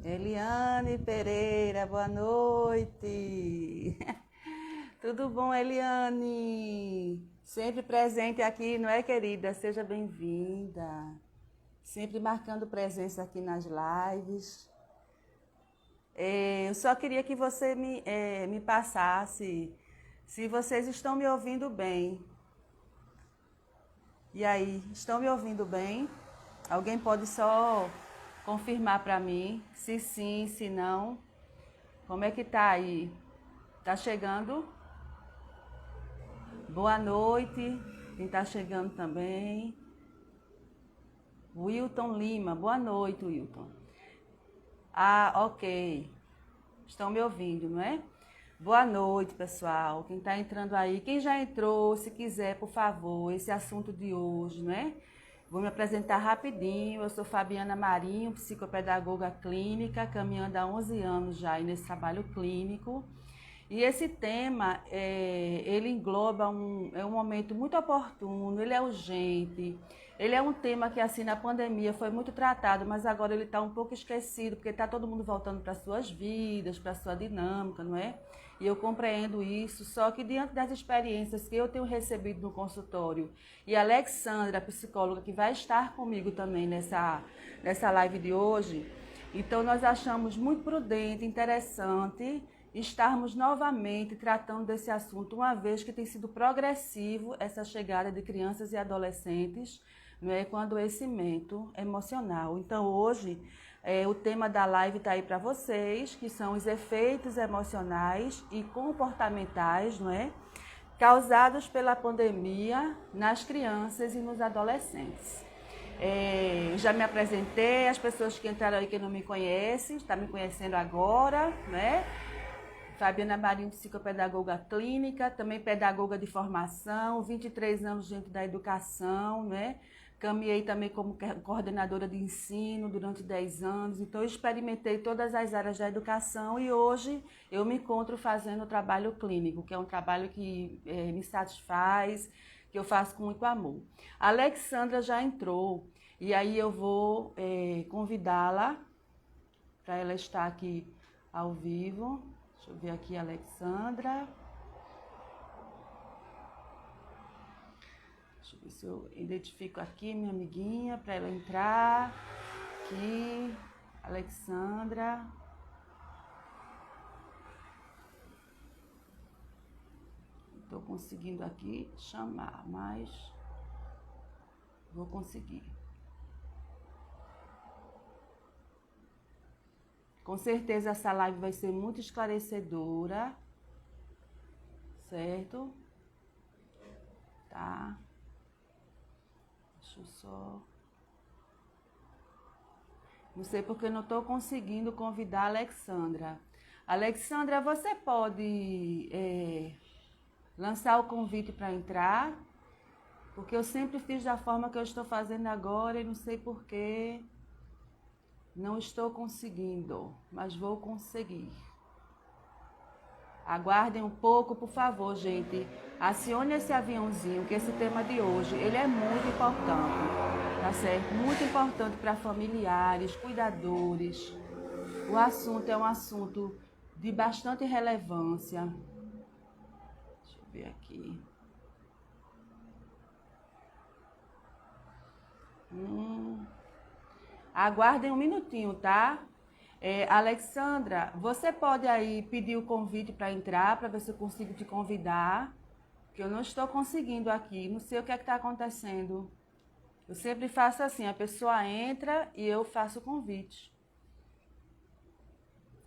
Eliane Pereira, boa noite. Tudo bom, Eliane? Sempre presente aqui, não é, querida? Seja bem-vinda. Sempre marcando presença aqui nas lives. Eu só queria que você me passasse se vocês estão me ouvindo bem. E aí, estão me ouvindo bem? Alguém pode só confirmar para mim se sim, se não. Como é que tá aí? Tá chegando? Boa noite. Quem tá chegando também? Wilton Lima. Boa noite, Wilton. Ah, ok. Estão me ouvindo, não é? Boa noite, pessoal. Quem tá entrando aí, quem já entrou, se quiser, por favor, esse assunto de hoje, não é? Vou me apresentar rapidinho. Eu sou Fabiana Marinho, psicopedagoga clínica, caminhando há 11 anos já aí nesse trabalho clínico. E esse tema, ele engloba um momento muito oportuno, ele é urgente, ele é um tema que, assim, na pandemia foi muito tratado, mas agora ele está um pouco esquecido, porque está todo mundo voltando para suas vidas, para sua dinâmica, não é? E eu compreendo isso, só que diante das experiências que eu tenho recebido no consultório, e a Alexandra, a psicóloga, que vai estar comigo também nessa live de hoje, então nós achamos muito prudente, interessante, estarmos novamente tratando desse assunto, uma vez que tem sido progressivo essa chegada de crianças e adolescentes, né, com adoecimento emocional. Então, hoje, o tema da live está aí para vocês, que são os efeitos emocionais e comportamentais, não é, causados pela pandemia nas crianças e nos adolescentes. Já me apresentei, as pessoas que entraram aí que não me conhecem, estão me conhecendo agora, né? Fabiana Marinho, psicopedagoga clínica, também pedagoga de formação, 23 anos dentro da educação, né? Caminhei também como coordenadora de ensino durante 10 anos, então eu experimentei todas as áreas da educação e hoje eu me encontro fazendo o trabalho clínico, que é um trabalho que me satisfaz, que eu faço com muito amor. A Alexandra já entrou e aí eu vou convidá-la para ela estar aqui ao vivo. Deixa eu ver aqui a Alexandra. Deixa eu ver se eu identifico aqui minha amiguinha para ela entrar. Aqui, Alexandra. Estou conseguindo aqui chamar, mas vou conseguir. Com certeza essa live vai ser muito esclarecedora, certo? Tá? Deixa eu só... Não sei porque eu não estou conseguindo convidar a Alexandra. Alexandra, você pode lançar o convite para entrar? Porque eu sempre fiz da forma que eu estou fazendo agora e não sei porquê. Não estou conseguindo, mas vou conseguir. Aguardem um pouco, por favor, gente. Acione esse aviãozinho, que esse tema de hoje, ele é muito importante, tá certo? Muito importante para familiares, cuidadores. O assunto é um assunto de bastante relevância. Deixa eu ver aqui. Aguardem um minutinho, tá? Alexandra, você pode aí pedir o convite para entrar, para ver se eu consigo te convidar, que eu não estou conseguindo aqui, não sei o que é que está acontecendo. Eu sempre faço assim, a pessoa entra e eu faço o convite.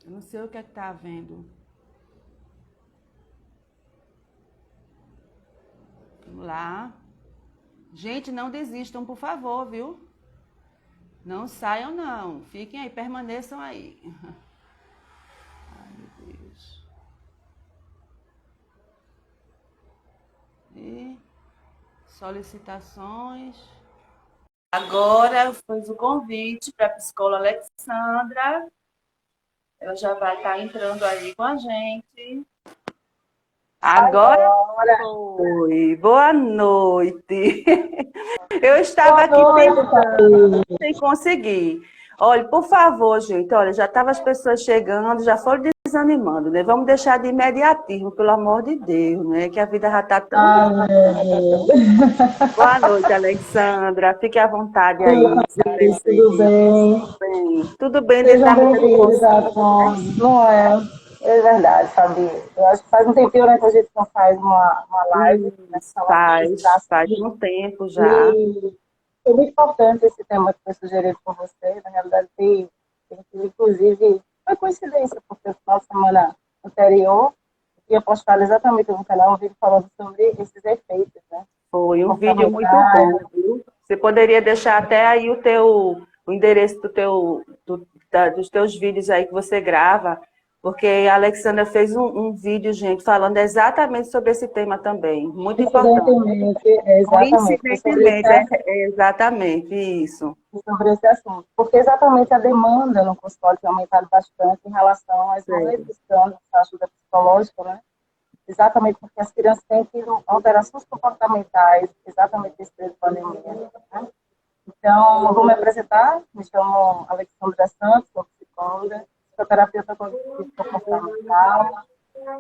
Eu não sei o que é que está havendo. Vamos lá. Gente, não desistam, por favor, viu? Não saiam, não. Fiquem aí, permaneçam aí. Ai, meu Deus. E solicitações. Agora eu fiz o convite para a psicóloga Alexandra. Ela já vai estar entrando aí com a gente. Agora foi. Boa noite. Eu estava aqui tentando sem conseguir. Olha, por favor, gente, olha, já estavam as pessoas chegando, já foram desanimando, né? Vamos deixar de imediatismo, pelo amor de Deus, né? Que a vida já está tão Ai, difícil. meu Deus. Boa noite, Alexandra. Fique à vontade Oi, aí, se Thaís, tudo presente. bem? Bem, tudo bem dentro Sejam da medida do bem-vindos a possível, né? todos. Não é? É verdade, Fabi. Eu acho que faz um tempinho, né, que a gente não faz uma live, né, falar sobre esses Faz assuntos. um tempo já. E foi muito importante esse tema que foi sugerido por você. Na realidade, inclusive, foi coincidência, porque no final de semana anterior, eu ia postar exatamente no canal um vídeo falando sobre esses efeitos, né? Foi um vídeo muito Comportamentais. bom, viu? Você poderia deixar até aí o endereço dos teus vídeos aí que você grava, porque a Alexandra fez um vídeo, gente, falando exatamente sobre esse tema também. Muito importante. Coincidentemente, exatamente, foi Coincidentemente, é exatamente isso. sobre esse assunto. Porque exatamente a demanda no consultório tem aumentado bastante em relação às Sei. inúmeros anos da ajuda psicológica, né? Exatamente porque as crianças têm tido alterações comportamentais, exatamente nesse período de pandemia. Né? Então, eu vou me apresentar, me chamo Alexandra Santos, sou psicóloga, psicoterapeuta cognitivo comportamental,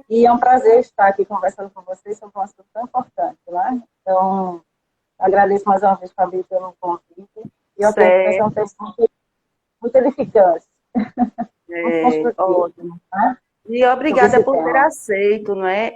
e é um prazer estar aqui conversando com vocês sobre um assunto tão importante, né? Então, agradeço mais uma vez, Fabi, pelo convite. E eu acredito que vai ser um Certo. texto muito edificante, muito construtivo, Ótimo. né? E Sobre obrigada esse por ter tema. aceito, não é?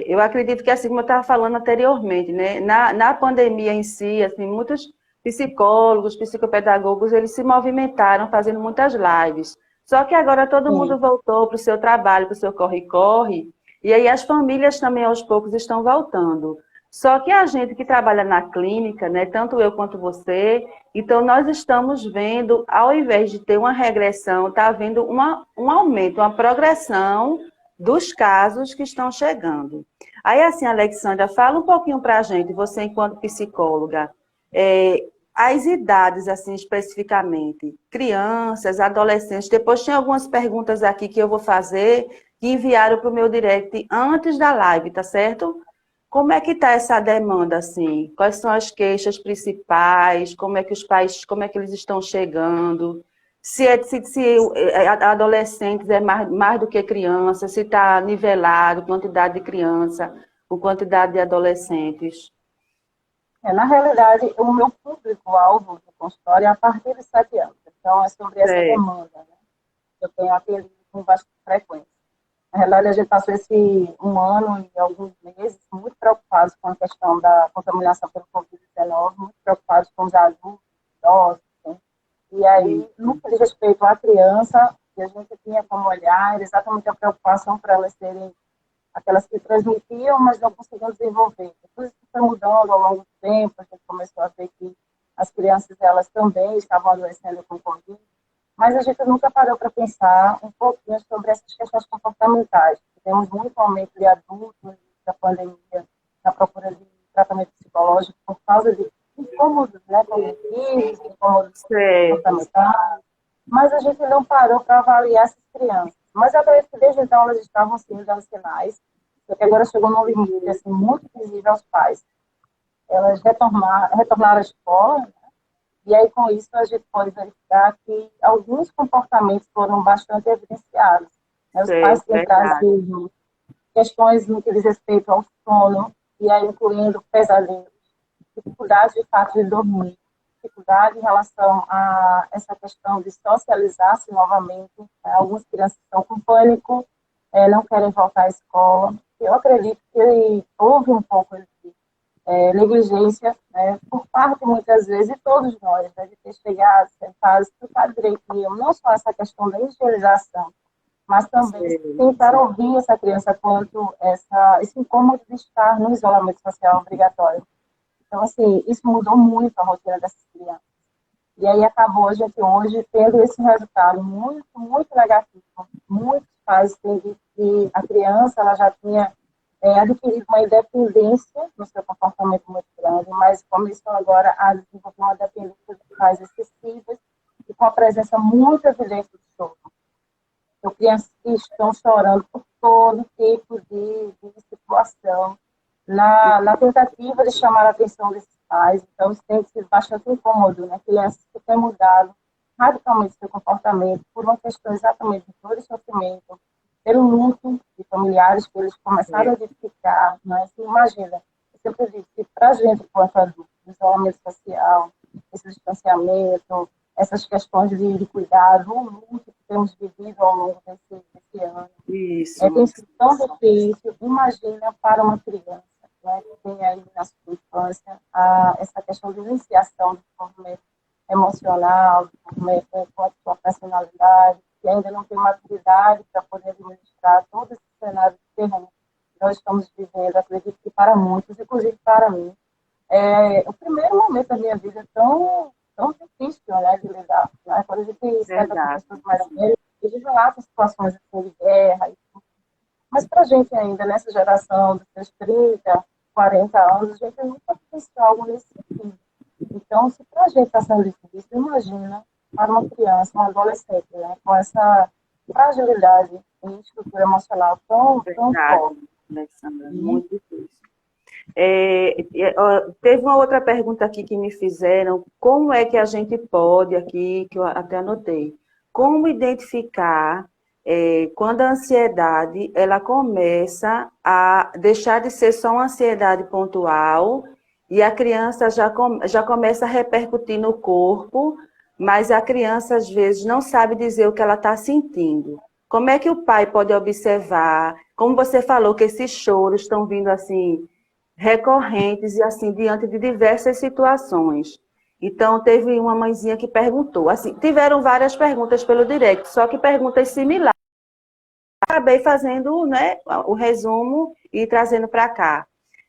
Eu acredito que, assim como eu estava falando anteriormente, né? Na pandemia em si, assim, muitos psicólogos, psicopedagogos, eles se movimentaram fazendo muitas lives. Só que agora todo Sim, mundo voltou para o seu trabalho, para o seu corre-corre, e aí as famílias também aos poucos estão voltando. Só que a gente que trabalha na clínica, né, tanto eu quanto você, então nós estamos vendo, ao invés de ter uma regressão, está havendo um aumento, uma progressão dos casos que estão chegando. Aí, assim, Alexandra, fala um pouquinho para a gente, você enquanto psicóloga, as idades, assim, especificamente, crianças, adolescentes, depois tem algumas perguntas aqui que eu vou fazer, que enviaram para o meu direct antes da live, tá certo? Como é que está essa demanda, assim? Quais são as queixas principais? Como é que os pais, como é que eles estão chegando? Se adolescentes é mais do que criança, se está nivelado, quantidade de criança, com quantidade de adolescentes. na realidade, o meu público-alvo do consultório é a partir de 7 anos. Então, é sobre essa É, demanda, né? Eu tenho atendido com bastante frequência. Na realidade, a gente passou esse um ano e alguns meses muito preocupados com a questão da contaminação pelo Covid-19, muito preocupados com os adultos, idosos, né? E aí, no isso. que diz respeito à criança, que a gente tinha como olhar era exatamente a preocupação para elas serem aquelas que transmitiam, mas não conseguiam desenvolver. Depois isso foi mudando ao longo do tempo, a gente começou a ver que as crianças elas também estavam adoecendo com Covid, mas a gente nunca parou para pensar um pouquinho sobre essas questões comportamentais. Temos muito aumento de adultos da pandemia na procura de tratamento psicológico por causa de incômodos, né, cognitivos, incômodos Certo. comportamentais, mas a gente não parou para avaliar essas crianças. Mas eu acredito que desde então elas estavam sim dando sinais, só que agora chegou num limite assim, muito visível aos pais. Elas retornaram à escola, né? E aí com isso a gente pode verificar que alguns comportamentos foram bastante evidenciados. Né? Os pais Certo, têm verdade. trazido questões no que diz respeito ao sono, e aí incluindo pesadelos, dificuldade de fato de dormir, dificuldade em relação a essa questão de socializar-se novamente. Algumas crianças estão com pânico, não querem voltar à escola. Eu acredito que houve um pouco de negligência, né, por parte, muitas vezes, de todos nós, né, de ter chegado, sentado, explicado direitinho, não só essa questão da higienização, mas também tentar Certo. ouvir essa criança quanto esse incômodo de estar no isolamento social obrigatório. Então, assim, isso mudou muito a rotina dessas crianças. E aí acabou a gente hoje tendo esse resultado muito, muito negativo. Muitos pais têm visto que a criança ela já tinha adquirido uma independência no seu comportamento muito grande, mas começou agora a desenvolver uma dependência de pais excessivas e com a presença muito evidente do choro. Então, crianças que estão chorando por todo tipo de situação, na tentativa de chamar a atenção desses pais. Então, isso tem sido bastante incômodo, né? Crianças que têm mudado radicalmente seu comportamento por uma questão exatamente de dor e sofrimento, pelo luto de familiares que eles começaram a identificar, né? Você imagina, eu sempre digo que para a gente, enquanto adulto, o isolamento social, esse distanciamento, essas questões de cuidado, o luto que temos vivido ao longo desse ano, tem Isso. sido tão difícil, imagina para uma criança, né, que tem aí na sua infância essa questão de iniciação do desenvolvimento emocional, do desenvolvimento com a sua personalidade, que ainda não tem maturidade para poder administrar todo esse cenário de terror que nós estamos vivendo. Acredito que para muitos, inclusive para mim, o primeiro momento da minha vida tão difícil, né, de lidar. Né? Quando a gente senta com Verdade. pessoas mais velhas, eles relatam situações assim, de guerra, mas para a gente ainda, nessa geração dos seus 30, 40 anos, a gente nunca pensou algo nesse sentido. Então, se para a gente está sendo difícil, imagina para uma criança, um adolescente, né, com essa fragilidade e estrutura emocional tão Verdade, forte. Alexandra, E muito difícil. Teve uma outra pergunta aqui que me fizeram, como é que a gente pode, aqui, que eu até anotei, como identificar quando a ansiedade ela começa a deixar de ser só uma ansiedade pontual e a criança já começa a repercutir no corpo, mas a criança às vezes não sabe dizer o que ela está sentindo. Como é que o pai pode observar? Como você falou que esses choros estão vindo assim recorrentes e assim diante de diversas situações. Então teve uma mãezinha que perguntou, assim, tiveram várias perguntas pelo direct, só que perguntas similares. Acabei fazendo, né, o resumo e trazendo para cá.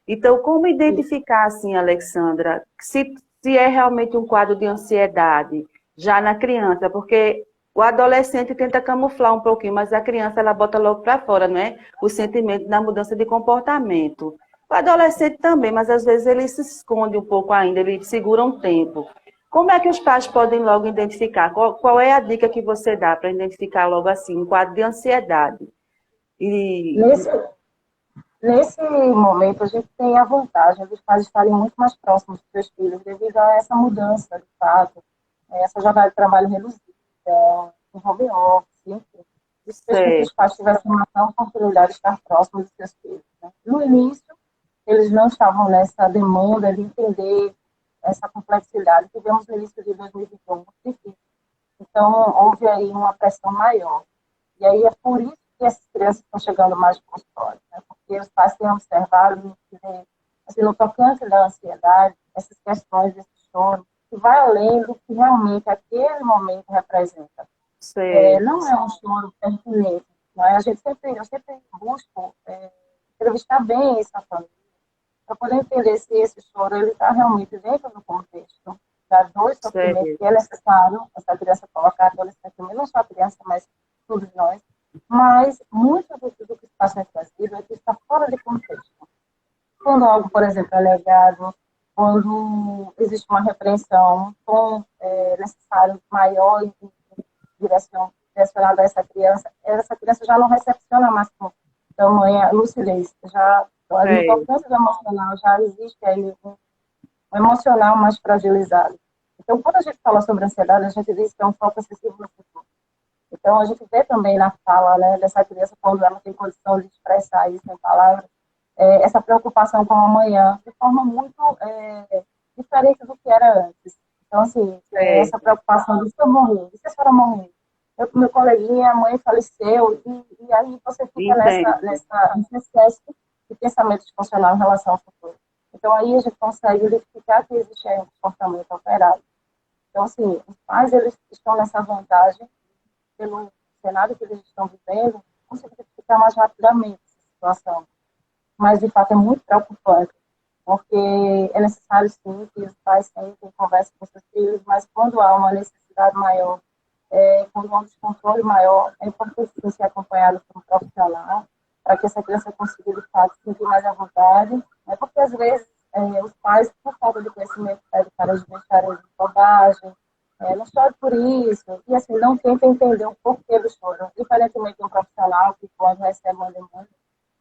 Então, como identificar assim, Alexandra, se é realmente um quadro de ansiedade já na criança, porque o adolescente tenta camuflar um pouquinho, mas a criança ela bota logo para fora, não é? O sentimento da mudança de comportamento. O adolescente também, mas às vezes ele se esconde um pouco ainda, ele segura um tempo. Como é que os pais podem logo identificar? Qual é a dica que você dá para identificar logo assim um quadro de ansiedade? E nesse, nesse momento, a gente tem a vantagem dos pais estarem muito mais próximos dos seus filhos devido a essa mudança, de fato, essa jornada de trabalho reduzida, em home office, enfim. Isso fez com que os certo, pais tivessem uma oportunidade de estar próximos dos seus filhos. Né? No início, eles não estavam nessa demanda de entender essa complexidade que vemos no início de 2021, muito difícil. Então, houve aí uma pressão maior. E aí é por isso que essas crianças estão chegando mais para os consultório, né? Porque os pais têm observado, assim, no tocante da ansiedade, essas questões desse choro, que vai além do que realmente aquele momento representa. certo, Não é um choro pertinente. Né? Eu sempre busco entrevistar bem essa família, para poder entender se esse choro está realmente dentro do contexto da dor e sofrimento certo, que é necessário essa criança colocar, adolescente, não só a criança, mas todos nós. Mas muito do que está sendo trazido é que está fora de contexto. Quando algo, por exemplo, é legado, quando existe uma repreensão, tom necessário maior em direcionado a essa criança já não recepciona mais com tamanha lucidez, já a certo, importância do emocional já existe aí um emocional mais fragilizado. Então, quando a gente fala sobre ansiedade, a gente diz que é um foco excessivo no futuro. Então, a gente vê também na fala, né, dessa criança, quando ela tem condição de expressar isso em palavras, essa preocupação com o amanhã, de forma muito diferente do que era antes. Então, assim, essa certo. preocupação de se eu morrer, e se a senhora morrer? Meu coleguinha, a mãe faleceu, e aí você fica Entendo. nesse excesso de pensamento disfuncional em relação ao futuro. Então, aí a gente consegue identificar que existe aí um comportamento alterado. Então, assim, os pais, eles estão nessa vantagem, pelo cenário que eles estão vivendo, conseguir identificar mais rapidamente essa situação. Mas, de fato, é muito preocupante, porque é necessário, sim, que os pais sentem, conversem com seus filhos, mas quando há uma necessidade maior, quando há um descontrole maior, é importante ser acompanhado por um profissional, para que essa criança consiga, de fato, se sentir mais à vontade, né? Porque, às vezes, os pais, por falta de conhecimento, pedem para eles deixarem de bobagem, não chore por isso, e assim, não tenta entender o porquê do choro. Diferentemente de um profissional que, quando recebe uma demanda,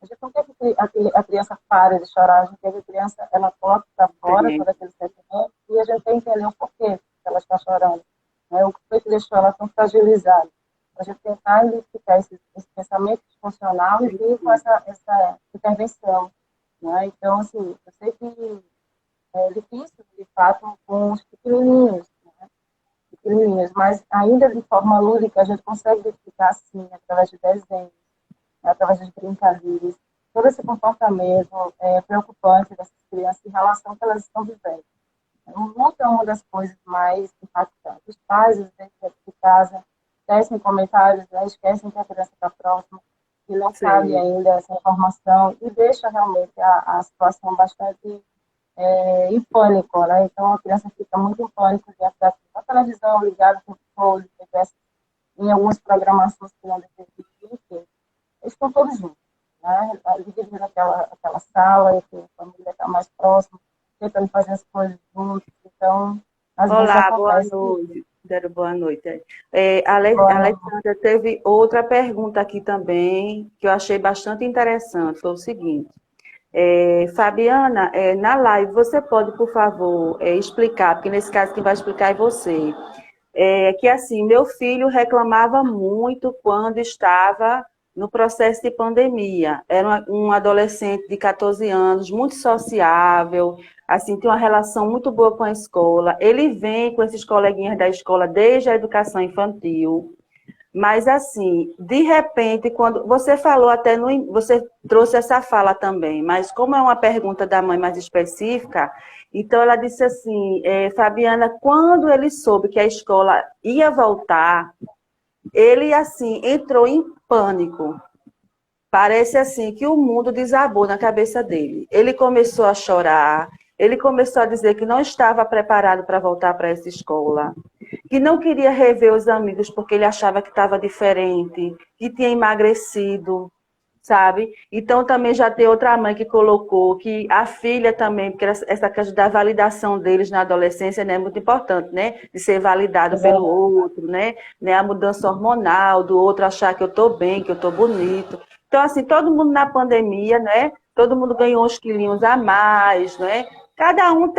a gente não quer que a criança pare de chorar, a gente quer que a criança ela coloque para fora todo Sim, aquele sentimento e a gente tem que entender o porquê que ela está chorando. né? O que foi que deixou ela tão fragilizada? A gente tentar identificar esse pensamento disfuncional e vir com essa intervenção, né? Então, assim, eu sei que é difícil, de fato, com os pequenininhos, né? Pequenininhos, mas ainda de forma lúdica a gente consegue identificar, sim, através de desenhos, né? Através de brincadeiras, todo esse comportamento preocupante dessas crianças em relação ao que elas estão vivendo. O luto é uma das coisas mais impactantes. Os pais, às vezes, dentro de casa, tecem comentários, né, esquecem que a criança está próxima, que não sabe Sei. ainda essa informação, e deixa realmente a situação bastante em pânico, né? Então, a criança fica muito em pânico diante da televisão ligada o tempo todo, em algumas programações que não deveriam, enfim. Eles estão todos juntos, né? Dividindo aquela sala, e que a família está mais próxima, tentando fazer as coisas juntos. Então, às vezes Olá, boa acontece noite. Deram boa noite. A agora, Alexandra teve outra pergunta aqui também, que eu achei bastante interessante. Foi o seguinte. Fabiana, na live, você pode, por favor, explicar, porque nesse caso quem vai explicar é você. Que assim, meu filho reclamava muito quando estava no processo de pandemia. Era um adolescente de 14 anos, muito sociável, assim, tem uma relação muito boa com a escola. Ele vem com esses coleguinhas da escola desde a educação infantil. Mas assim, de repente, quando você falou até no, você trouxe essa fala também, mas como é uma pergunta da mãe mais específica, então ela disse assim, Fabiana, quando ele soube que a escola ia voltar, ele assim entrou em pânico. Parece assim que o mundo desabou na cabeça dele. Ele começou a chorar, ele começou a dizer que não estava preparado para voltar para essa escola, que não queria rever os amigos porque ele achava que estava diferente, que tinha emagrecido, sabe? Então também já tem outra mãe que colocou que a filha também, porque essa questão da validação deles na adolescência, né, é muito importante, né? De ser validado pelo outro, né? A mudança hormonal do outro achar que eu estou bem, que eu estou bonito. Então, assim, todo mundo na pandemia, né? Todo mundo ganhou uns quilinhos a mais, né? Cada um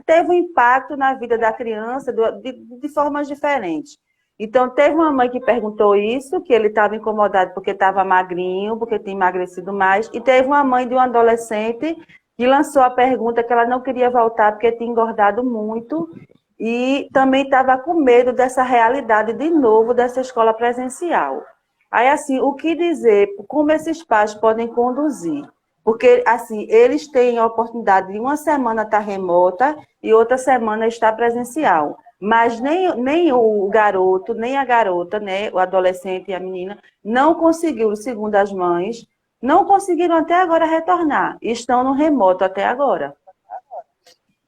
teve um impacto na vida da criança de formas diferentes. Então, teve uma mãe que perguntou isso, que ele estava incomodado porque estava magrinho, porque tinha emagrecido mais, e teve uma mãe de um adolescente que lançou a pergunta que ela não queria voltar porque tinha engordado muito e também estava com medo dessa realidade de novo dessa escola presencial. Aí, assim, o que dizer, como esses pais podem conduzir? Porque, assim, eles têm a oportunidade de uma semana estar remota e outra semana estar presencial. Mas nem o garoto, nem a garota, né, o adolescente e a menina, não conseguiram, segundo as mães, não conseguiram até agora retornar. Estão no remoto até agora.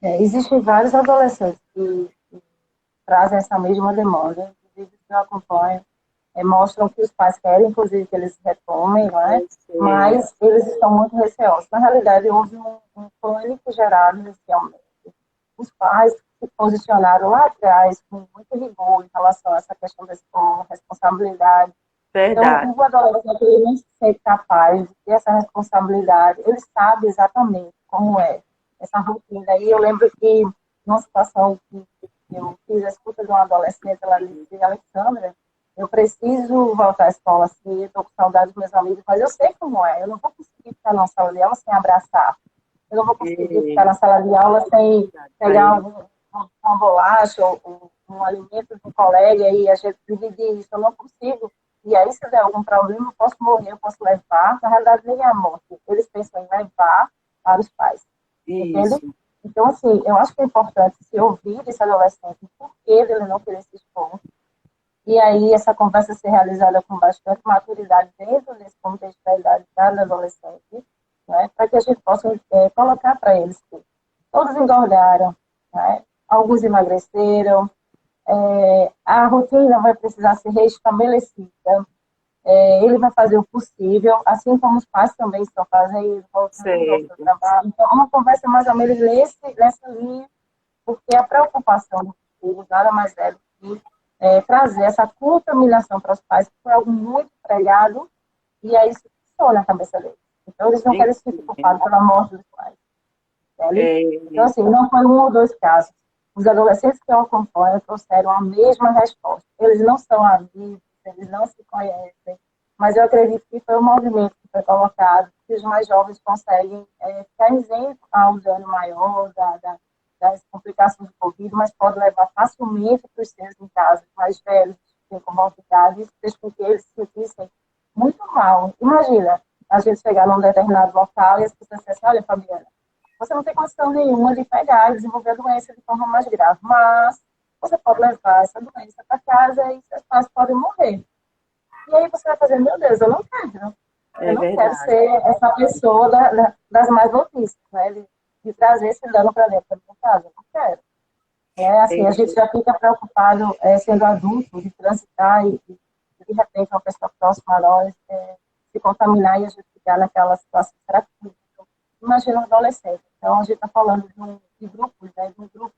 existem vários adolescentes que trazem essa mesma demanda, inclusive que eu acompanho, mostram que os pais querem, inclusive, que eles retomem, né? Mas eles estão muito receosos. Na realidade, houve um pânico gerado inicialmente. Os pais se posicionaram lá atrás com muito rigor em relação a essa questão da escola, responsabilidade. Então, Verdade. o adolescente ele não se sente capaz de ter essa responsabilidade, ele sabe exatamente como é essa rotina. E eu lembro que, numa situação que eu fiz a escuta de uma adolescente, ela disse, Alexandra, eu preciso voltar à escola assim, estou com saudade dos meus amigos, mas eu sei como é, eu não vou conseguir ficar na sala de aula sem abraçar, eu não vou conseguir ficar na sala de aula sem pegar uma bolacha ou um alimento de um colega e a gente dividir isso, eu não consigo. E aí, se der algum problema, eu posso morrer, eu posso levar. Na realidade, nem é a morte. Eles pensam em levar para os pais. Entende? Isso. Então, assim, eu acho que é importante se ouvir desse adolescente por que ele não querer se expor. E aí, essa conversa ser realizada com bastante maturidade dentro desse contexto da idade da adolescente, né, para que a gente possa colocar para eles que todos engordaram, né, alguns emagreceram, a rotina vai precisar ser restabelecida, ele vai fazer o possível, assim como os pais também estão fazendo, voltando ao seu Certo. trabalho. Então, uma conversa mais ou menos nessa linha, porque a preocupação do filho nada mais é do que trazer essa contaminação para os pais, que foi algo muito pregado, e aí isso fixou na cabeça deles. Então, eles não querem se sentir culpados pela morte dos pais. Entende? É, Então, assim, não foi um ou dois casos. Os adolescentes que eu acompanho trouxeram a mesma resposta. Eles não são amigos, eles não se conhecem, mas eu acredito que foi um movimento que foi colocado, que os mais jovens conseguem ficar isentos ao dano maior das complicações do Covid, mas pode levar facilmente para os seus em casa, mais velhos, que têm comorbidade, isso fez com que eles se sentissem muito mal. Imagina, a gente chegar num determinado local e as pessoas dizem, olha, Fabiana, você não tem condição nenhuma de pegar e desenvolver a doença de forma mais grave, mas você pode levar essa doença para casa e seus pais podem morrer. E aí você vai fazer, meu Deus, eu não quero. Eu É não quero verdade. ser essa pessoa das más notícias, né? De trazer esse dano para dentro da minha casa. Eu não quero. Assim, a gente já fica preocupado sendo adulto, de transitar e de repente uma pessoa próxima a nós se contaminar e a gente ficar naquela situação. Será que imagina um adolescente? Então, a gente está falando de grupos, né? De um grupo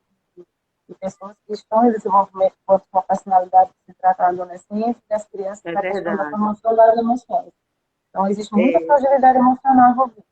de pessoas que estão em desenvolvimento com uma personalidade que se trata de adolescente e das crianças É da questão da verdade. formação das emoções. Então, existe muita É. fragilidade emocional envolvida.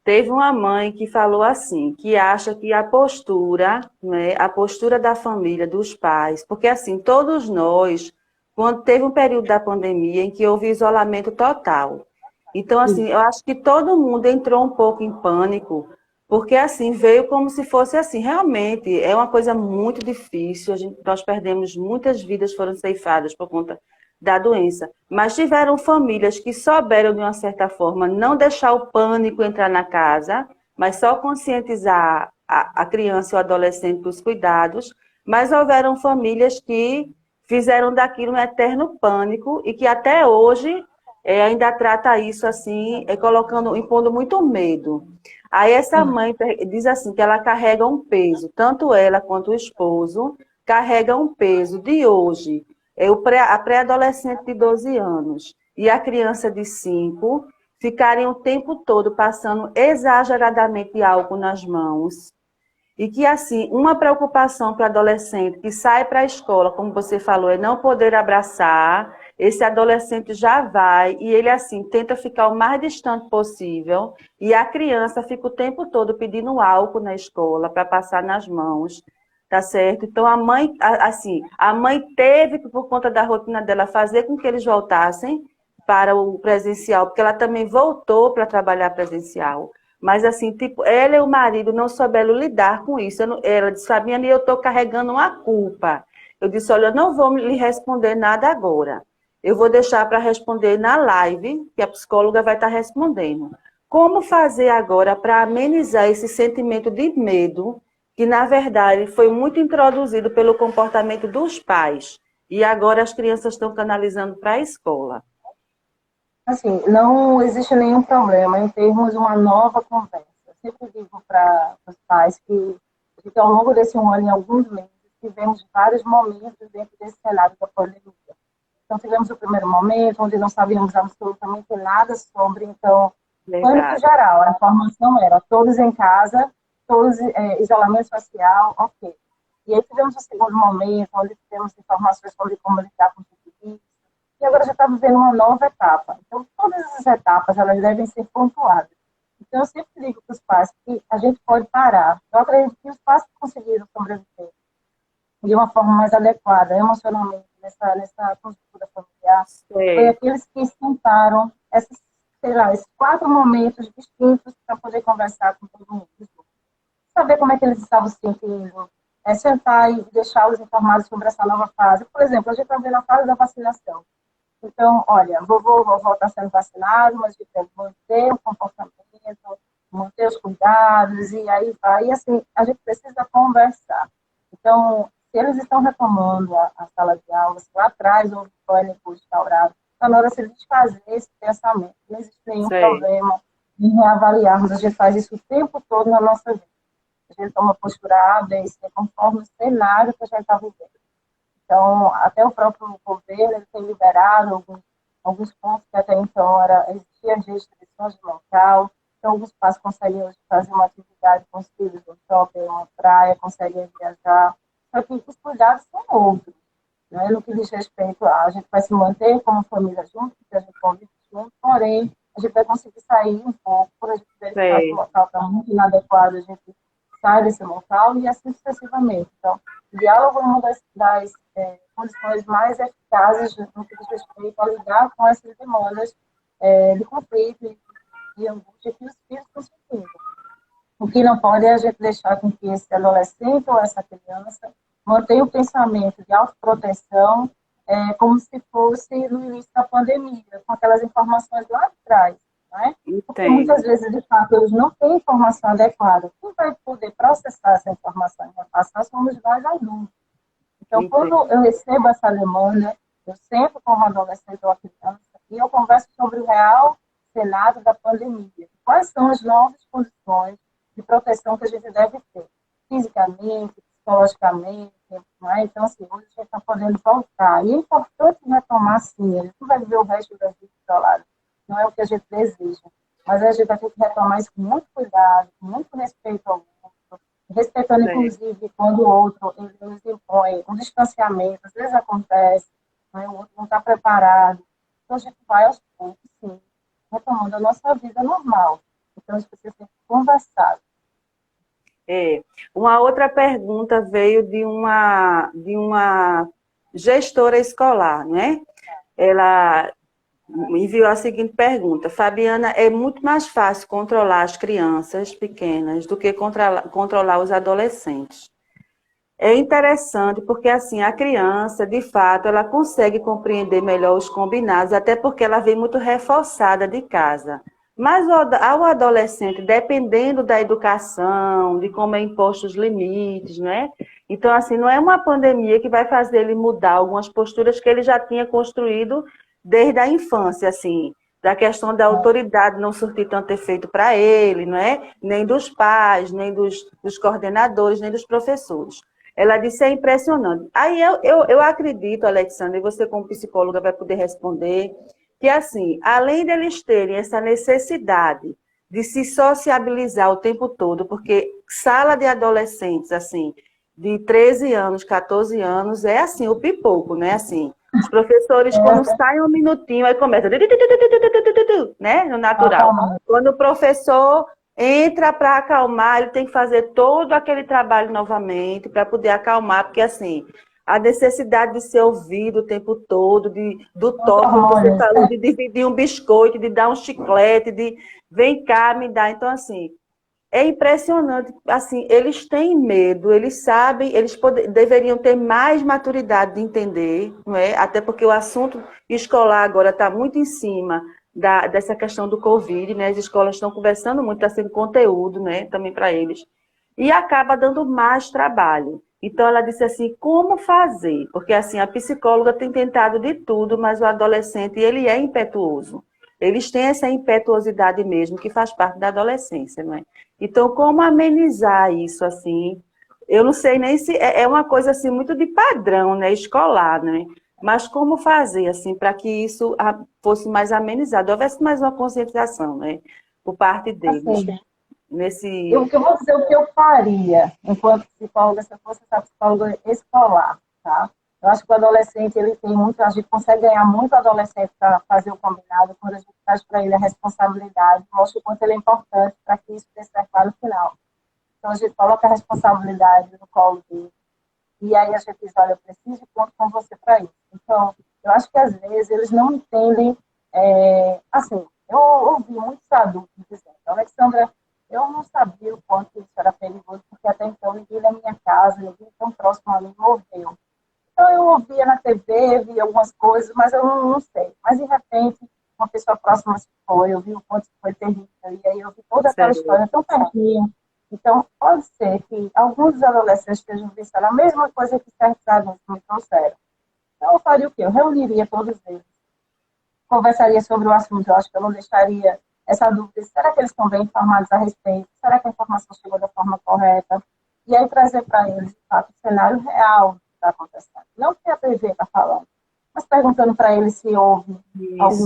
Teve uma mãe que falou assim, que acha que a postura, né, a postura da família, dos pais, porque assim, todos nós, quando teve um período da pandemia em que houve isolamento total. Então, assim, eu acho que todo mundo entrou um pouco em pânico, porque assim, veio como se fosse assim, realmente, é uma coisa muito difícil, nós perdemos muitas vidas foram ceifadas por conta da doença. Mas tiveram famílias que souberam, de uma certa forma, não deixar o pânico entrar na casa, mas só conscientizar a criança e o adolescente dos cuidados. Mas houveram famílias que fizeram daquilo um eterno pânico e que até hoje ainda trata isso assim, colocando, impondo muito medo. Aí essa mãe diz assim que ela carrega um peso, tanto ela quanto o esposo carregam um peso de hoje a pré-adolescente de 12 anos e a criança de 5 ficarem o tempo todo passando exageradamente álcool nas mãos. E que, assim, uma preocupação para o adolescente que sai para a escola, como você falou, é não poder abraçar. Esse adolescente já vai e ele, assim, tenta ficar o mais distante possível. E a criança fica o tempo todo pedindo álcool na escola para passar nas mãos. Tá certo? Então, a mãe, assim, a mãe teve que, por conta da rotina dela, fazer com que eles voltassem para o presencial, porque ela também voltou para trabalhar presencial. Mas, assim, tipo, ela e o marido não souberam lidar com isso. Ela disse, Fabiana, eu estou carregando uma culpa. Eu disse, olha, eu não vou lhe responder nada agora. Eu vou deixar para responder na live, que a psicóloga vai estar respondendo. Como fazer agora para amenizar esse sentimento de medo que, na verdade, foi muito introduzido pelo comportamento dos pais. E agora as crianças estão canalizando para a escola. Assim, não existe nenhum problema em termos uma nova conversa. Eu sempre digo para os pais que ao longo desse um ano, em alguns meses, tivemos vários momentos dentro desse cenário da pandemia. Então, tivemos o primeiro momento, onde não sabíamos absolutamente nada sobre, então, pânico Verdade. geral. A informação era todos em casa, todos isolamento social, ok. E aí tivemos o segundo momento, onde tivemos informações sobre como lidar com tudo isso. E agora já está vivendo uma nova etapa. Então, todas essas etapas, elas devem ser pontuadas. Então, eu sempre digo para os pais que a gente pode parar. Eu acredito que os pais que conseguiram sobreviver de uma forma mais adequada, emocionalmente, nessa conjuntura familiar, foi É, aqueles que sentaram sei lá, esses 4 momentos distintos para poder conversar com todo mundo. Saber como é que eles estavam se sentindo, sentar e deixá-los informados sobre essa nova fase. Por exemplo, a gente está vendo a fase da vacinação. Então, olha, vovô está sendo vacinado, mas a gente tem que manter o comportamento, manter os cuidados, e aí vai. E assim, a gente precisa conversar. Então, se eles estão retomando a sala de aula, se lá atrás houve pânico instaurado, está na hora de se desfazer esse pensamento. Não existe nenhum sei. problema em reavaliarmos. A gente faz isso o tempo todo na nossa vida. A gente toma postura A, B e C, conforme o cenário que a gente está vivendo. Então, até o próprio governo ele tem liberado alguns pontos que até então existiam restrições de local. Então, alguns pais conseguem hoje fazer uma atividade com os filhos no shopping, uma praia, conseguem viajar. Só que os cuidados são outros. Né? No que diz respeito a gente vai se manter como família junto, porque a gente convive junto, porém, a gente vai conseguir sair um pouco, por a gente verificar que o Sei. local está muito inadequado, a gente sai desse local e assim sucessivamente. Então, o diálogo é uma das condições mais eficazes no que diz respeito a lidar com essas demandas de conflito e de angústia que os filhos estão sentindo. O que não pode é a gente deixar com que esse adolescente ou essa criança mantenha o pensamento de autoproteção como se fosse no início da pandemia, com aquelas informações lá de trás. Né? Porque muitas vezes, de fato, eles não têm informação adequada. Quem vai poder processar essa informação e repassar somos nós adultos. Então, quando eu recebo essa demanda, eu sento como adolescente ou criança e eu converso sobre o real cenário da pandemia. Quais são as novas condições de proteção que a gente deve ter, fisicamente, psicologicamente, né? Então, assim, hoje a gente está podendo voltar. E é importante retomar, sim, a gente não vai viver o resto da vida isolado, não é o que a gente deseja, mas a gente vai ter que retomar isso com muito cuidado, com muito respeito ao outro, respeitando, inclusive, quando o outro ele nos impõe um distanciamento, às vezes acontece, né? O outro não está preparado, então a gente vai aos poucos, sim, retomando a nossa vida normal. Então, a gente precisa ser conversado. Uma outra pergunta veio de uma gestora escolar, né? Ela enviou a seguinte pergunta: Fabiana, é muito mais fácil controlar as crianças pequenas do que controlar os adolescentes. É interessante porque, assim, a criança, de fato, ela consegue compreender melhor os combinados, até porque ela vem muito reforçada de casa. Mas ao adolescente, dependendo da educação, de como é imposto os limites, né? Então, assim, não é uma pandemia que vai fazer ele mudar algumas posturas que ele já tinha construído desde a infância, assim, da questão da autoridade não surtir tanto efeito para ele, não é? Nem dos pais, nem dos coordenadores, nem dos professores. Ela disse, é impressionante. Aí eu acredito, Alexandre, e você como psicóloga vai poder responder, que assim, além deles terem essa necessidade de se sociabilizar o tempo todo, porque sala de adolescentes, assim, de 13 anos, 14 anos, é assim, o pipoco, né? Assim, os professores, quando saem um minutinho, aí começa, né? No natural. Quando o professor entra para acalmar, ele tem que fazer todo aquele trabalho novamente para poder acalmar, porque assim, a necessidade de ser ouvido o tempo todo, do toque, como você falou, de dividir um biscoito, de dar um chiclete, de vem cá, me dá. Então, assim, é impressionante. Assim, eles têm medo, eles sabem, deveriam ter mais maturidade de entender, não é? Até porque o assunto escolar agora está muito em cima dessa questão do Covid, né? As escolas estão conversando muito, está sendo conteúdo, né? Também para eles. E acaba dando mais trabalho. Então, ela disse assim, como fazer? Porque, assim, a psicóloga tem tentado de tudo, mas o adolescente, ele é impetuoso. Eles têm essa impetuosidade mesmo, que faz parte da adolescência, não é? Então, como amenizar isso, assim? Eu não sei nem se é uma coisa, assim, muito de padrão, né? Escolar, né? Mas como fazer, assim, para que isso fosse mais amenizado, houvesse mais uma conscientização, né? Por parte deles. Assim, nesse... eu vou dizer o que eu faria enquanto psicóloga, se eu fosse essa psicóloga escolar, tá? Eu acho que o adolescente, ele tem muito, a gente consegue ganhar muito adolescente para fazer o combinado, quando a gente traz para ele a responsabilidade, mostra o quanto ele é importante para que isso dê certo lá no final. Então, a gente coloca a responsabilidade no colo dele, e aí a gente diz, olha, eu preciso e conto com você para isso. Então, eu acho que às vezes eles não entendem, assim, eu ouvi muitos adultos dizendo, Alexandra, eu não sabia o quanto isso era perigoso, porque até então ninguém na minha casa, ninguém tão próximo a mim morreu. Então eu ouvia na TV, via algumas coisas, mas eu não sei. Mas de repente, uma pessoa próxima se foi, eu vi o quanto foi terrível, e aí eu vi toda aquela história tão pertinho. Então, pode ser que alguns dos adolescentes estejam pensando a mesma coisa que certos adultos me trouxeram. Então, eu faria o quê? Eu reuniria todos eles, conversaria sobre o assunto. Eu acho que eu não deixaria essa dúvida. Será que eles estão bem informados a respeito? Será que a informação chegou da forma correta? E aí trazer para eles, de fato, o cenário real que está acontecendo. Não o que a TV está falando, mas perguntando para eles se houve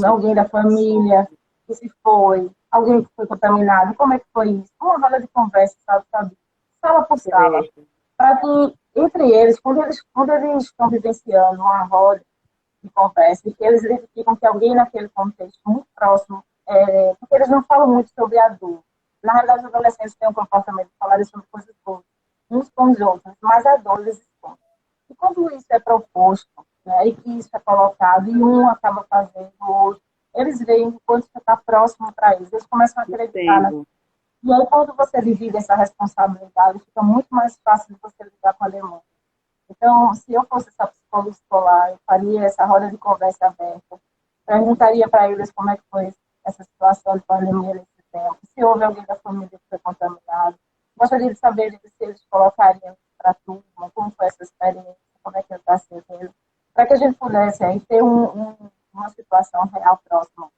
alguém da família que se foi, alguém que foi contaminado, como é que foi isso? Uma roda de conversa, sabe? Sala por sala. Para que, entre eles, quando eles estão vivenciando uma roda de conversa, e que eles identificam que alguém naquele contexto muito próximo, porque eles não falam muito sobre a dor, Na realidade, os adolescentes têm um comportamento de falar sobre coisas boas, uns com os outros, mas a dor eles escondem. E quando isso é proposto, né, e que isso é colocado, e um acaba fazendo o outro, eles veem o quanto isso está próximo para eles começam a acreditar, né? Entendo. E aí, quando você divide essa responsabilidade, fica muito mais fácil de você lidar com a demanda. Então, se eu fosse essa psicóloga escolar, eu faria essa roda de conversa aberta, perguntaria para eles como é que foi essa situação de pandemia nesse tempo, se houve alguém da família que foi contaminado. Gostaria de saber se eles colocariam para a turma, como foi essa experiência, como é que está sendo, para que a gente pudesse aí ter uma situação real próxima.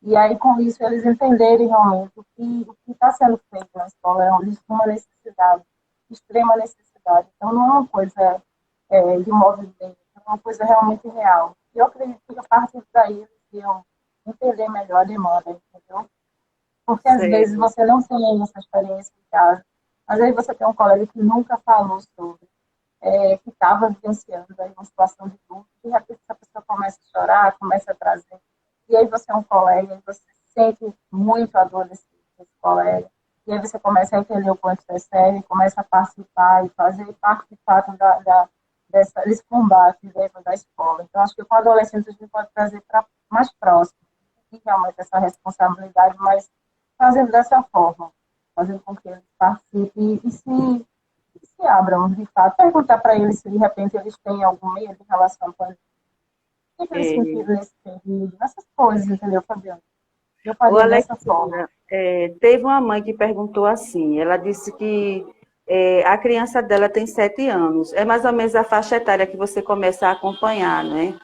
E aí, com isso, eles entenderem realmente o que está sendo feito na escola é uma necessidade, extrema necessidade. Então, não é uma coisa de movimento, é uma coisa realmente real. E eu acredito que a partir daí eles iam entender melhor a demanda, entendeu? Porque às vezes Certo. você não tem essa experiência em casa. Às vezes você tem um colega que nunca falou sobre, que estava vivenciando aí uma situação de luto, de repente essa pessoa começa a chorar, começa a trazer. E aí você é um colega, e você sente muito a dor desse colega. E aí você começa a entender o quanto isso é sério, começa a participar e fazer parte de fato desse combate dentro da escola. Então, acho que com adolescentes a gente pode trazer para mais próximo, e realmente essa responsabilidade, mas fazendo dessa forma, fazendo com que eles participem e se abram, de fato. Perguntar para eles se de repente eles têm algum medo em relação com o que eles É, sentiram nesse período, essas coisas, entendeu, Fabiana? Eu ô, faria dessa forma. Alexandra, teve uma mãe que perguntou assim, ela disse que a criança dela tem 7 anos, é mais ou menos a faixa etária que você começa a acompanhar, né?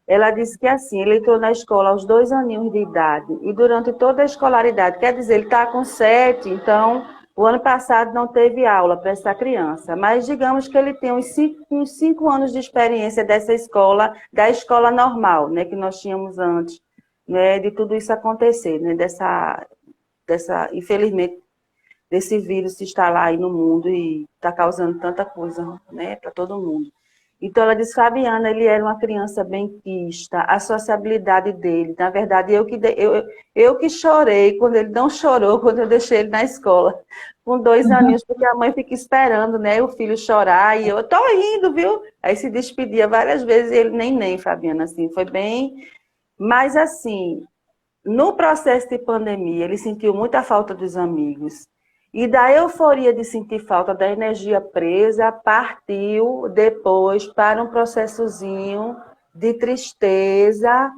Ela disse que assim, ele entrou na escola aos 2 aninhos de idade e durante toda a escolaridade, quer dizer, ele está com 7, então o ano passado não teve aula para essa criança, mas digamos que ele tem uns 5 anos de experiência dessa escola, da escola normal, né, que nós tínhamos antes, né, de tudo isso acontecer, né, infelizmente, desse vírus se instalar aí no mundo e está causando tanta coisa, né, para todo mundo. Então, ela disse, Fabiana, ele era uma criança benquista, a sociabilidade dele, na verdade, eu que chorei quando ele não chorou, quando eu deixei ele na escola, com 2 aninhos, porque a mãe fica esperando, né, o filho chorar, e eu tô indo, viu? Aí se despedia várias vezes, e ele nem, Fabiana, assim, foi bem, mas assim, no processo de pandemia, ele sentiu muita falta dos amigos. E da euforia de sentir falta da energia presa, partiu depois para um processozinho de tristeza,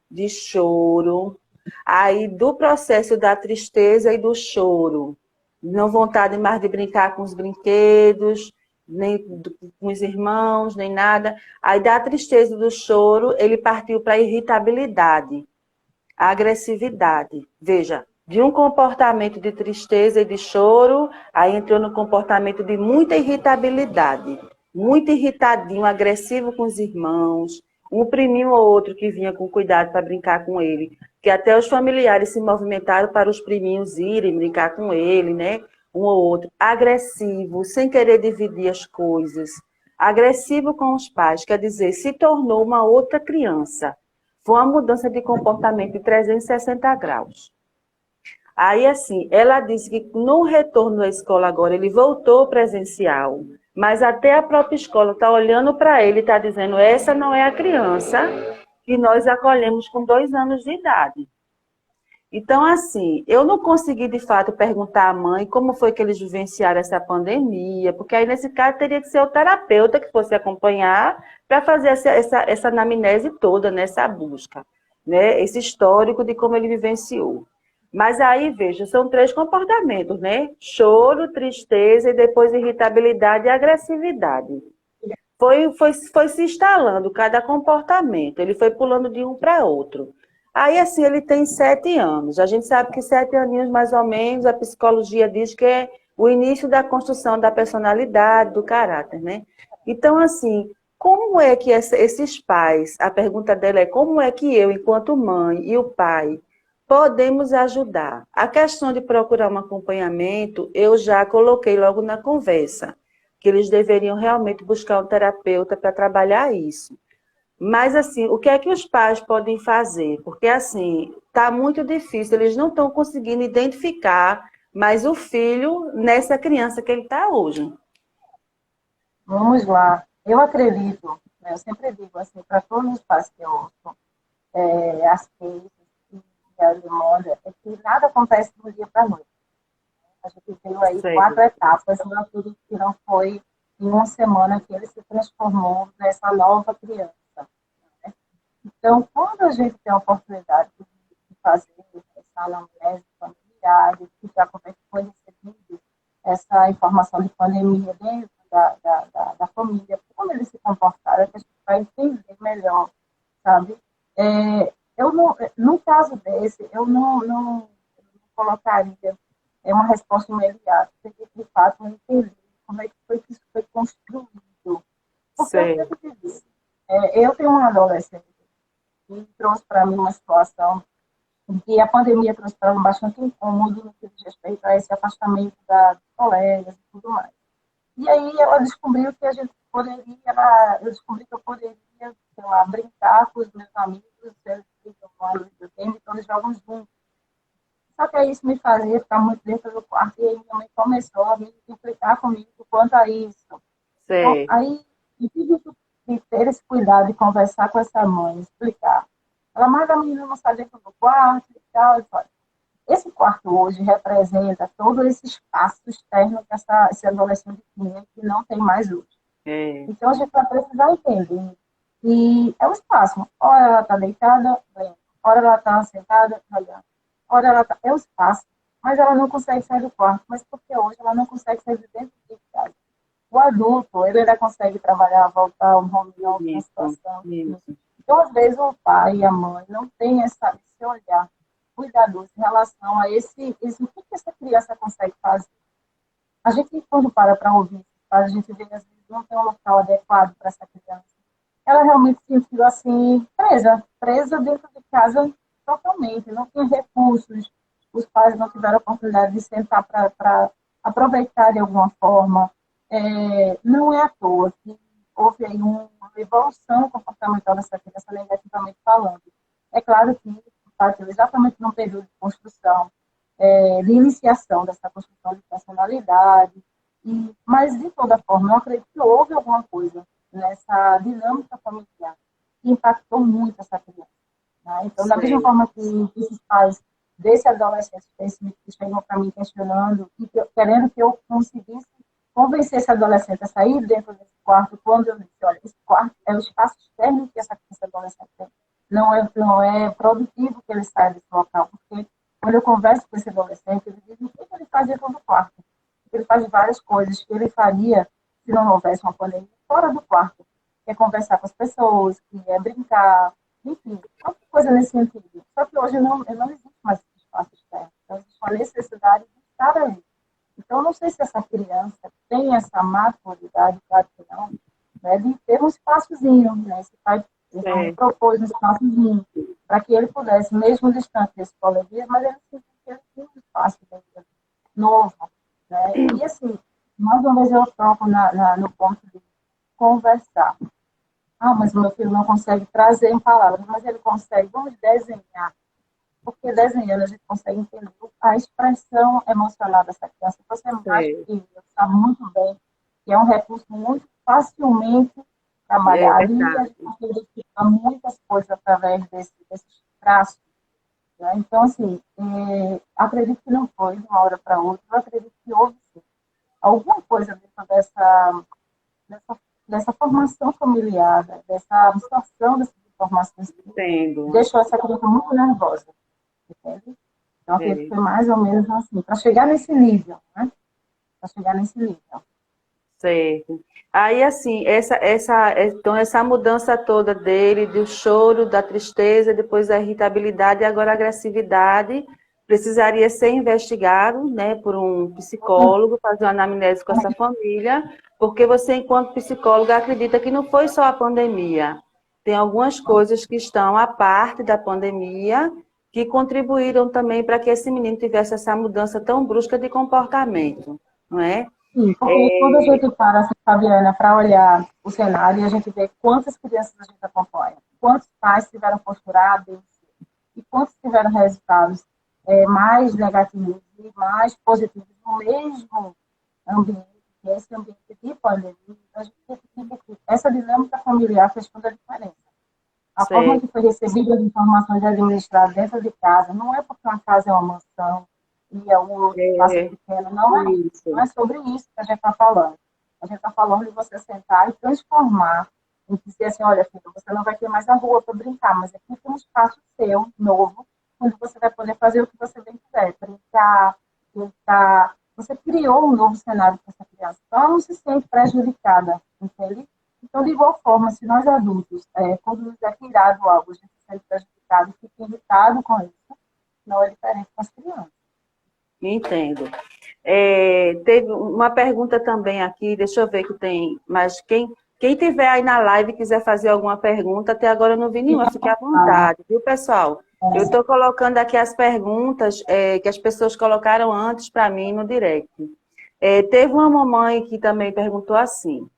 de choro. Aí, do processo da tristeza e do choro, não vontade mais de brincar com os brinquedos, nem com os irmãos, nem nada. Aí, da tristeza e do choro, ele partiu para a irritabilidade, a agressividade. Veja, de um comportamento de tristeza e de choro, aí entrou no comportamento de muita irritabilidade, muito irritadinho, agressivo com os irmãos, um priminho ou outro que vinha com cuidado para brincar com ele, que até os familiares se movimentaram para os priminhos irem brincar com ele, né? Um ou outro. Agressivo, sem querer dividir as coisas. Agressivo com os pais, quer dizer, se tornou uma outra criança. Foi uma mudança de comportamento de 360 graus. Aí, assim, ela disse que no retorno à escola agora, ele voltou presencial, mas até a própria escola está olhando para ele e está dizendo, essa não é a criança que nós acolhemos com 2 anos de idade. Então, assim, eu não consegui, de fato, perguntar à mãe como foi que eles vivenciaram essa pandemia, porque aí, nesse caso, teria que ser o terapeuta que fosse acompanhar para fazer essa anamnese toda, nessa busca, né? Esse histórico de como ele vivenciou. Mas aí, veja, são 3 comportamentos, né? Choro, tristeza e depois irritabilidade e agressividade. Foi se instalando cada comportamento, ele foi pulando de um para outro. Aí, assim, ele tem 7 anos. A gente sabe que 7 aninhos, mais ou menos, a psicologia diz que é o início da construção da personalidade, do caráter, né? Então, assim, como é que esses pais, a pergunta dela é como é que eu, enquanto mãe e o pai, podemos ajudar? A questão de procurar um acompanhamento, eu já coloquei logo na conversa, que eles deveriam realmente buscar um terapeuta para trabalhar isso. Mas, assim, o que é que os pais podem fazer? Porque, assim, está muito difícil, eles não estão conseguindo identificar mas o filho nessa criança que ele está hoje. Vamos lá. Eu acredito, né, eu sempre digo assim, para todos os pais que eu ouço, as queixas e as demandas, é que nada acontece do dia para a noite. A gente viu aí Sei, 4 etapas, não tudo que não foi em uma semana que ele se transformou nessa nova criança. Então, quando a gente tem a oportunidade de fazer essa anamnese familiar, de ficar como é que foi recebido essa informação de pandemia dentro da família, como eles se comportaram, que a gente vai entender melhor, sabe? Eu não, no caso desse, eu não colocaria uma resposta imediata, porque de fato eu entendi como é que foi que isso foi construído. Porque eu sei, sempre disse, eu tenho uma adolescente que trouxe para mim uma situação em que a pandemia trouxe para ela bastante incômodo no que diz respeito a esse afastamento dos colegas e tudo mais. E aí ela descobriu que a gente poderia, eu descobri que eu poderia, sei lá, brincar com os meus amigos, eles brincam no videogame, então eles jogam juntos. Só que aí isso me fazia ficar muito dentro do quarto, e aí minha mãe começou a me implicar comigo quanto a isso. Então, sei. aí, eu tive que ter esse cuidado de conversar com essa mãe, explicar. Ela, mas a menina não sai dentro do quarto e tal. Esse quarto hoje representa todo esse espaço externo que esse adolescente tinha, que não tem mais hoje. É, Então, a gente vai precisar entender que é um espaço. Ora ela está deitada, lendo. Ora ela está sentada, olhando. Ora ela está... É um espaço, mas ela não consegue sair do quarto. Mas porque hoje ela não consegue sair de dentro de casa. O adulto, ele ainda consegue trabalhar, voltar ao home office, uma isso, situação. isso. Então, às vezes, o pai e a mãe não têm esse olhar cuidadoso em relação a o que essa criança consegue fazer. A gente, quando para ouvir, a gente vê, às vezes, não tem um local adequado para essa criança. Ela realmente se sentiu assim, presa dentro de casa totalmente, não tinha recursos, os pais não tiveram oportunidade de sentar para aproveitar de alguma forma. Não é à toa que houve aí uma evolução comportamental dessa criança, negativamente falando. É claro que partiu exatamente num período de construção, de iniciação dessa construção de personalidade, mas, de toda forma, eu acredito que houve alguma coisa nessa dinâmica familiar que impactou muito essa criança. Né? Então, da mesma Sei. forma que esses pais desse adolescente que chegam para mim questionando e querendo que eu conseguisse convencer esse adolescente a sair dentro desse quarto, quando eu disse, olha, esse quarto é o espaço externo que esse adolescente tem. Não é produtivo que ele saia desse local, porque quando eu converso com esse adolescente, ele diz o que ele faz dentro do quarto. Ele faz várias coisas que ele faria se não houvesse uma pandemia fora do quarto. Que é conversar com as pessoas, que é brincar, enfim, qualquer coisa nesse sentido. Só que hoje não existe mais esse espaço externo. Então, existe uma necessidade de estar ali. Então, eu não sei se essa criança tem essa maturidade, claro que não, né, de ter um espaçozinho, né? Esse pai me Sei. propôs um espaçozinho para que ele pudesse, mesmo distante desse coleguinha, mas ele sentia que ele tinha um espaço dele, novo, né? E assim, mais uma vez eu toco no ponto de conversar. Ah, mas o meu filho não consegue trazer em palavras, mas ele consegue, vamos desenhar, porque desenhando a gente consegue entender a expressão emocional dessa criança. Você é mais Sei. que eu, sabe muito bem que é um recurso muito facilmente É trabalhado e a verdade. gente consegue identificar muitas coisas através desses traços. Né? Então, assim, acredito que não foi de uma hora para outra, eu acredito que houve sim, alguma coisa dentro dessa, dessa formação familiar, né? Dessa absorção dessas informações que Entendo. deixou essa criança muito nervosa, entende? Então, acredito que É. foi mais ou menos assim, para chegar nesse nível, né? Para chegar nesse nível. Certo. Aí, assim, então, essa mudança toda dele, do choro, da tristeza, depois da irritabilidade e agora a agressividade, precisaria ser investigado, né, por um psicólogo, fazer uma anamnese com essa família, porque você, enquanto psicóloga, acredita que não foi só a pandemia. Tem algumas coisas que estão à parte da pandemia que contribuíram também para que esse menino tivesse essa mudança tão brusca de comportamento, não é? Sim, porque quando a gente para, assim, Fabiana, para olhar o cenário, a gente vê quantas crianças a gente acompanha, quantos pais tiveram postura A, B, C, e quantos tiveram resultados mais negativos e mais positivos no mesmo ambiente, que é esse ambiente de pandemia, a gente percebe que essa dinâmica familiar fez toda a diferença. A forma Sei. que foi recebida as informações administradas dentro de casa, não é porque uma casa é uma mansão e é um outro espaço É, pequeno, não isso. é sobre isso que a gente está falando. A gente está falando de você sentar e transformar, e dizer assim, olha, filho, você não vai ter mais a rua para brincar, mas aqui tem um espaço seu, novo, onde você vai poder fazer o que você bem quiser, brincar, pintar. Você criou um novo cenário para essa criança. Então, ela não se sente prejudicada, entende? Então, de igual forma, se nós adultos, quando nos é tirado algo, a gente se sente prejudicado e fica irritado com isso, não é diferente com as crianças. Entendo. Teve uma pergunta também aqui, deixa eu ver que tem, mas quem tiver aí na live e quiser fazer alguma pergunta, até agora eu não vi nenhuma, Fica fique à fácil. vontade, viu, pessoal? Eu estou colocando aqui as perguntas que as pessoas colocaram antes para mim no direct. Teve uma mamãe que também perguntou assim,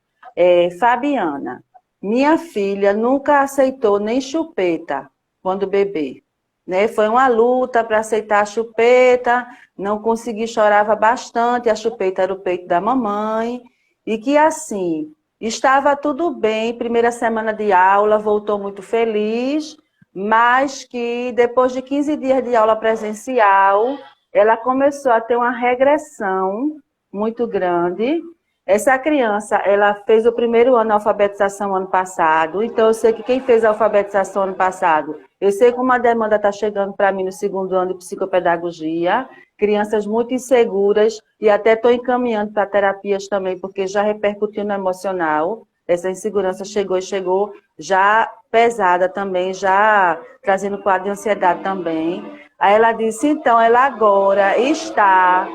Fabiana, minha filha nunca aceitou nem chupeta quando bebê, né? Foi uma luta para aceitar a chupeta, não consegui, chorava bastante, a chupeta era o peito da mamãe, e que assim, estava tudo bem, primeira semana de aula, voltou muito feliz, mas que depois de 15 dias de aula presencial, ela começou a ter uma regressão muito grande. Essa criança, ela fez o primeiro ano de alfabetização ano passado, então eu sei que quem fez a alfabetização ano passado, eu sei como a demanda está chegando para mim no segundo ano de psicopedagogia, crianças muito inseguras, e até estou encaminhando para terapias também, porque já repercutiu no emocional, essa insegurança chegou e chegou já pesada também, já trazendo quadro de ansiedade também. Aí ela disse, então, ela agora está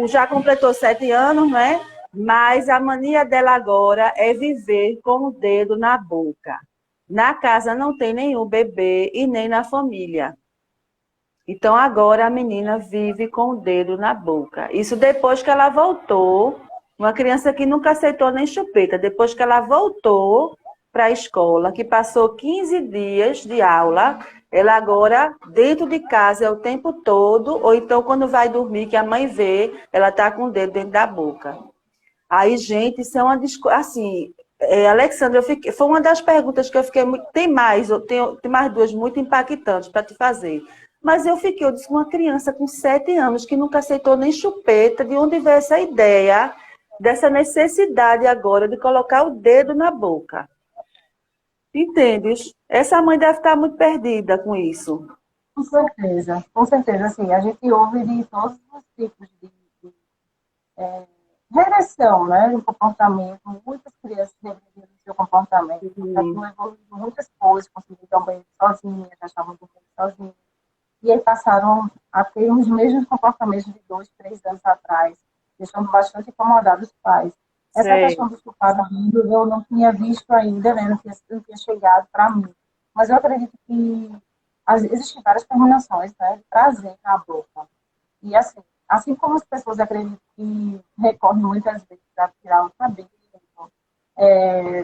já completou 7 anos, né? Mas a mania dela agora é viver com o dedo na boca. Na casa não tem nenhum bebê e nem na família. Então agora a menina vive com o dedo na boca. Isso depois que ela voltou, uma criança que nunca aceitou nem chupeta, depois que ela voltou para a escola, que passou 15 dias de aula, ela agora, dentro de casa, é o tempo todo, ou então quando vai dormir, que a mãe vê, ela está com o dedo dentro da boca. Aí, gente, isso é uma assim, Alexandra, foi uma das perguntas que eu fiquei muito. Tem mais, tem mais duas muito impactantes para te fazer. Mas eu disse, uma criança com 7 anos que nunca aceitou nem chupeta, de onde veio essa ideia, dessa necessidade agora de colocar o dedo na boca? Entendes? Essa mãe deve estar muito perdida com isso. Com certeza, com certeza. Assim, a gente ouve de todos os tipos de regressão, né, do comportamento. Muitas crianças regrediram o seu comportamento, porque Uhum. aquilo evoluiu muitas coisas, conseguiram banho sozinhas, já estavam dormindo sozinhas. E aí passaram a ter os mesmos comportamentos de 2, 3 anos atrás, deixando bastante incomodados os pais. Essa Sei. questão do chupado eu não tinha visto ainda, né? Não tinha chegado para mim. Mas eu acredito que existem várias terminações, né? De prazer na boca. E assim como as pessoas acreditam que recorrem muitas vezes a tirar o cabelo,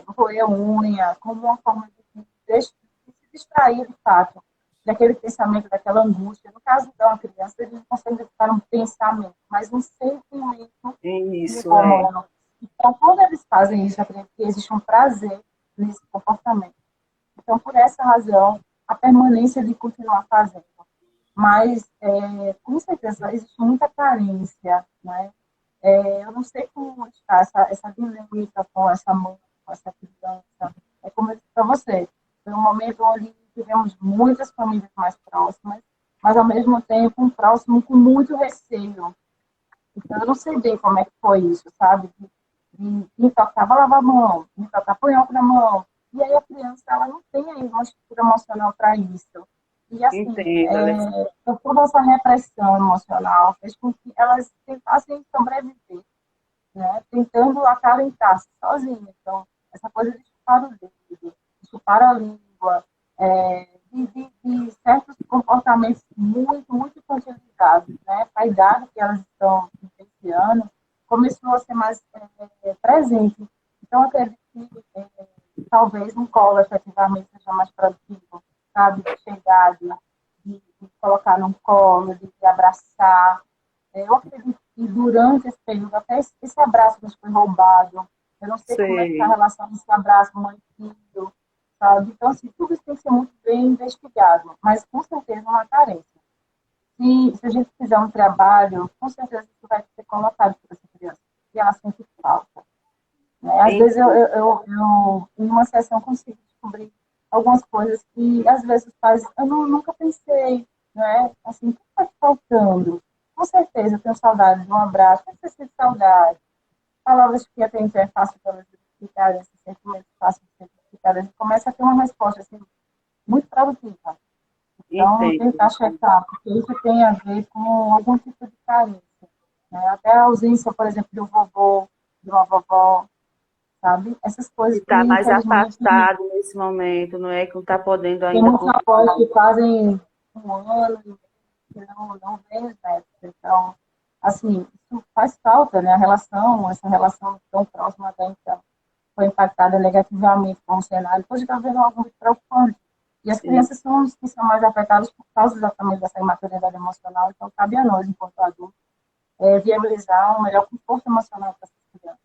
roer a unha, como uma forma de se distrair de fato daquele pensamento, daquela angústia. No caso de uma criança, eles não conseguem ficar um pensamento, mas um sentimento que Isso, incomoda. Então, quando eles fazem isso, eu acredito que existe um prazer nesse comportamento. Então, por essa razão, a permanência de continuar fazendo. Mas, com certeza, existe muita carência, né? Eu não sei como está essa dinâmica com essa mãe, com essa criança. É como eu disse para você, foi um momento onde tivemos muitas famílias mais próximas, mas, ao mesmo tempo, um próximo com muito receio. Então, eu não sei bem como é que foi isso, sabe? De me tocar, vai lavar a mão, me tocar, põe álcool na mão. E aí a criança, ela não tem ainda uma estrutura emocional para isso. E, assim, entendo, Alexandra. então, toda essa repressão emocional fez com que elas tentassem sobreviver, né? Tentando acalentar-se sozinha. Então, essa coisa de chupar o dedo, de chupar a língua, de certos comportamentos muito, muito infantilizados, né? A idade que elas estão vivenciando começou a ser mais presente. Então, eu acredito que talvez um colo efetivamente seja mais produtivo, sabe? De chegar, de de colocar no colo, de abraçar. Eu acredito que durante esse período, até esse abraço nos foi roubado. Eu não sei como é que está a Sei. relação desse abraço mantido, sabe? Então, assim, tudo isso tem que ser muito bem investigado, mas com certeza é uma carência. Se a gente fizer um trabalho, com certeza isso vai ser colocado para essa criança, e ela sente falta. Né? Às vezes, em uma sessão, consigo descobrir algumas coisas que, às vezes, os pais, nunca pensei, né? Assim, o que está faltando? Com certeza, eu tenho saudade de um abraço, eu preciso de saudade. Palavras que até então é fácil para eles explicarem, esses sentimentos fáceis de ser explicados, começa a ter uma resposta, assim, muito produtiva. Então, Entendo. tentar checar, porque isso tem a ver com algum tipo de carência. Né? Até a ausência, por exemplo, de um vovô, de uma vovó, sabe? Essas Que coisas que, está mais infelizmente, afastado nesse momento, não é? Que não está podendo tem ainda muitos avós conviver. que fazem um ano que não vêm os netos. Então, assim, isso faz falta, né? Essa relação tão próxima até então, foi impactada negativamente com o cenário. Hoje está vendo algo muito preocupante. E as crianças são os que são mais afetadas por causa exatamente dessa imaturidade emocional. Então, cabe a nós, enquanto adultos, viabilizar um melhor conforto emocional para essas crianças.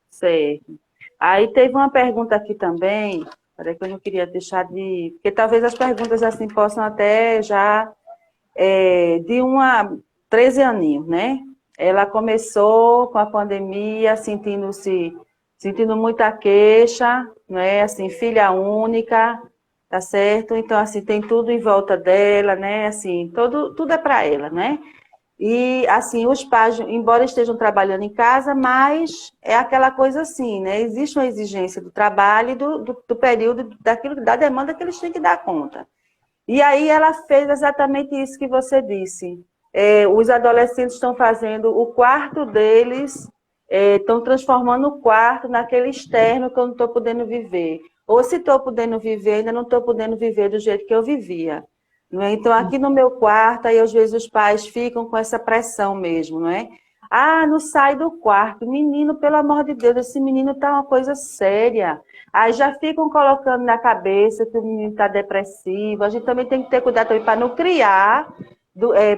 Certo. Aí teve uma pergunta aqui também, peraí que eu não queria deixar de... Porque talvez as perguntas assim possam até já... de uma 13 aninhos, né? Ela começou com a pandemia sentindo muita queixa, né? Assim, filha única, tá certo? Então, assim, tem tudo em volta dela, né? Assim, tudo é para ela, né? E, assim, os pais, embora estejam trabalhando em casa, mas é aquela coisa assim, né? Existe uma exigência do trabalho e do período, da demanda que eles têm que dar conta. E aí ela fez exatamente isso que você disse. Os adolescentes estão fazendo o quarto deles, estão transformando o quarto naquele externo que eu não estou podendo viver. Ou se estou podendo viver, ainda não estou podendo viver do jeito que eu vivia. Não é? Então, aqui no meu quarto, aí às vezes os pais ficam com essa pressão mesmo, não é? Ah, não sai do quarto. Menino, pelo amor de Deus, esse menino está uma coisa séria. Aí já ficam colocando na cabeça que o menino está depressivo. A gente também tem que ter cuidado também para não criar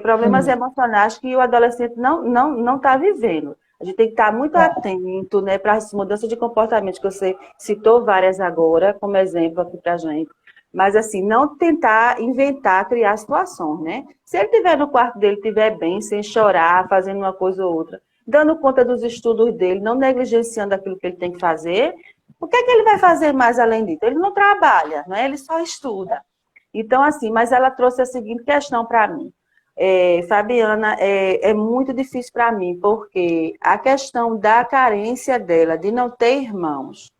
problemas Sim, emocionais que o adolescente não está vivendo. A gente tem que estar muito é, atento, né, para as mudanças de comportamento, que você citou várias agora, como exemplo aqui para a gente. Mas, assim, não tentar inventar, criar situações, né? Se ele estiver no quarto dele, estiver bem, sem chorar, fazendo uma coisa ou outra, dando conta dos estudos dele, não negligenciando aquilo que ele tem que fazer, o que é que ele vai fazer mais além disso? Ele não trabalha, não é? Ele só estuda. Então, assim, mas ela trouxe a seguinte questão para mim. Fabiana, é muito difícil para mim, porque a questão da carência dela, de não ter irmãos,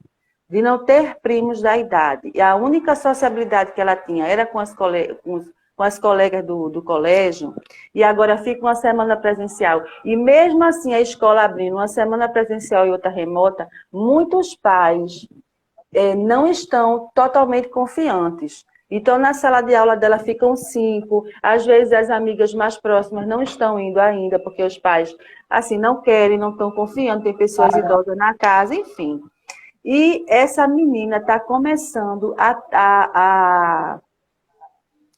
de não ter primos da idade, e a única sociabilidade que ela tinha era com as colegas do colégio, e agora fica uma semana presencial. E mesmo assim, a escola abrindo uma semana presencial e outra remota, muitos pais não estão totalmente confiantes. Então, na sala de aula dela ficam 5, às vezes as amigas mais próximas não estão indo ainda, porque os pais, assim, não querem, não estão confiando, tem pessoas idosas na casa, enfim. E essa menina está começando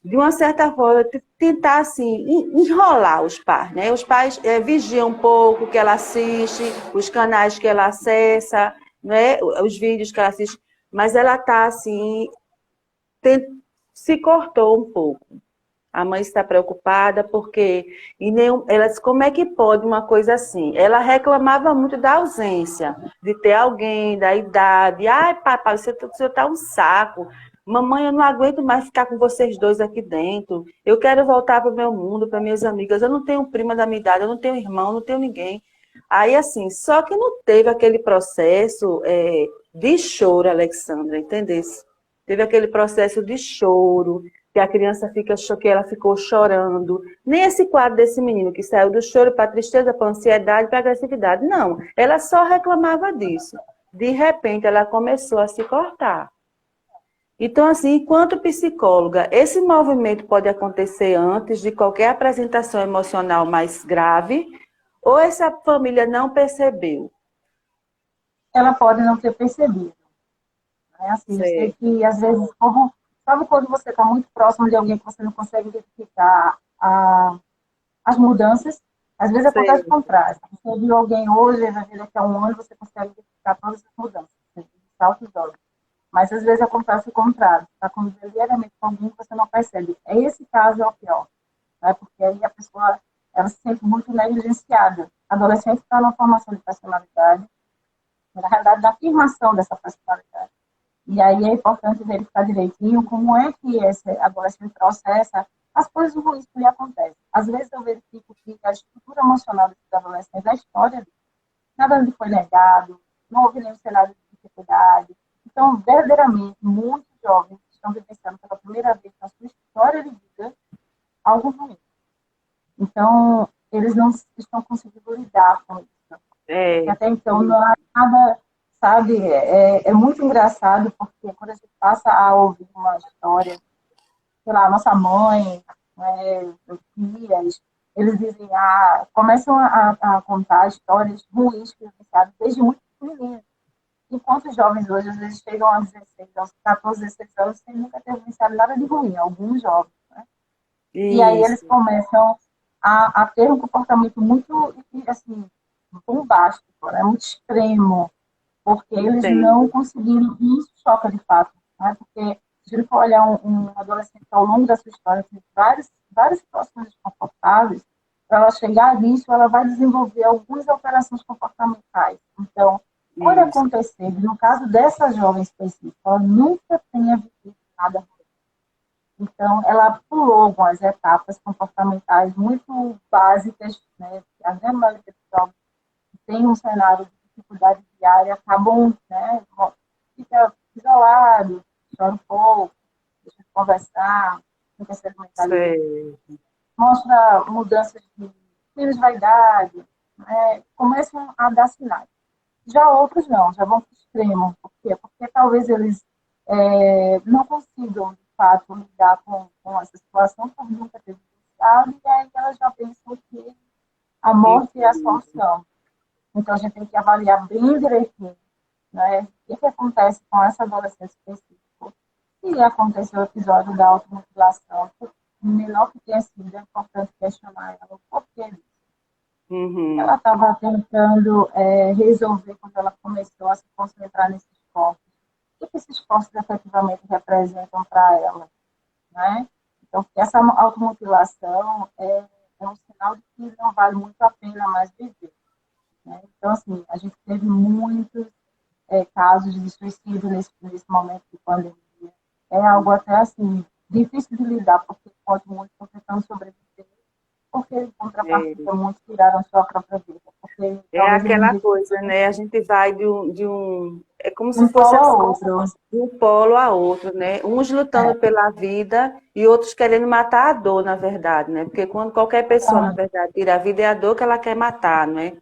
de uma certa forma, tentar, assim, enrolar os pais, né? Os pais vigiam um pouco o que ela assiste, os canais que ela acessa, né? Os vídeos que ela assiste, mas ela está, assim, se cortou um pouco. A mãe está preocupada porque ela disse, como é que pode uma coisa assim? Ela reclamava muito da ausência, de ter alguém da idade. Ai, papai, você está um saco. Mamãe, eu não aguento mais ficar com vocês dois aqui dentro. Eu quero voltar para o meu mundo, para minhas amigas. Eu não tenho prima da minha idade, eu não tenho irmão, não tenho ninguém. Aí, assim, só que não teve aquele processo de choro, Alexandra, entendeu? Teve aquele processo de choro, que a criança que ela ficou chorando. Nem esse quadro desse menino que saiu do choro para a tristeza, para a ansiedade, para a agressividade. Não, ela só reclamava disso. De repente, ela começou a se cortar. Então, assim, enquanto psicóloga, esse movimento pode acontecer antes de qualquer apresentação emocional mais grave, ou essa família não percebeu? ela pode não ter percebido. Né? Assim, eu sei Certo. que, às vezes, Sabe quando você está muito próximo de alguém que você não consegue identificar as mudanças? Às vezes acontece o Sei. contrário. Você viu alguém hoje, na vida daqui a um ano, você consegue identificar todas as mudanças, saltos e olhos. Mas às vezes acontece o contrário. Está convivendo diariamente com alguém que você não percebe. Esse caso é o pior, né? Porque aí a pessoa ela se sente muito negligenciada. A adolescente está na formação de personalidade, na realidade, da afirmação dessa personalidade. E aí é importante verificar direitinho como é que esse adolescente processa as coisas ruins que lhe acontecem. Às vezes eu verifico que a estrutura emocional desse adolescente, a história dele, nada lhe foi negado, não houve nenhum cenário de dificuldade. Então, verdadeiramente, muitos jovens estão vivenciando pela primeira vez na sua história de vida algo ruim. Então, eles não estão conseguindo lidar com isso. Porque É, até então não há nada, sabe? É muito engraçado, porque quando a gente passa a ouvir uma história, sei lá, nossa mãe, né, tias, eles dizem, começam a contar histórias ruins que eles sabem desde muito pequenininho. Enquanto os jovens hoje, às vezes, chegam a 16, aos 14, 16 anos, sem nunca ter vivenciado nada de ruim, alguns jovens, né? E aí eles isso. começam a ter um comportamento muito, assim, bombástico, né? Muito extremo, porque eles não Entendo. conseguiram, e isso choca de fato, né? Porque se ele for olhar um adolescente que ao longo da sua história tem várias situações desconfortáveis, para ela chegar nisso, ela vai desenvolver algumas alterações comportamentais. Então, pode Isso. acontecer, no caso dessa jovem específica, ela nunca tenha vivido nada ruim. Então, ela pulou algumas etapas comportamentais muito básicas, né? A grande maioria dos jovens tem um cenário de dificuldade diária, acabam, né, fica isolado, chora um pouco, deixa de conversar, fica sentimentalismo, Sei. mostra mudanças de menos vaidade, né, começam a dar sinais. Já outros não, já vão para o extremo. Por quê? Porque talvez eles não consigam, de fato, lidar com essa situação por nunca ter vivenciado, e aí elas já pensam que a morte é a Entendo. solução. Então, a gente tem que avaliar bem direitinho, né? O que acontece com essa adolescente específica. Se aconteceu o episódio da automutilação, por menor que tenha sido, é importante questionar ela o porquê disso. Ela Uhum. estava tentando resolver quando ela começou a se concentrar nesses corpos. O que esses corpos efetivamente representam para ela, né? Então, que essa automutilação é um sinal de que não vale muito a pena mais viver. Né? Então, assim, a gente teve muitos casos de suicídio nesse momento de pandemia. É algo até, assim, difícil de lidar, porque pode muitos estão tentando sobreviver, porque, em É. contrapartida, muitos tiraram sua própria vida, porque É talvez eles aquela não coisa, né? A gente vai é como se um fosse polo assim, ao outro. de um polo a outro, né? Uns lutando É, pela vida e outros querendo matar a dor, na verdade, né? Porque quando qualquer pessoa, na exatamente. verdade, tira a vida, é a dor que ela quer matar, não é?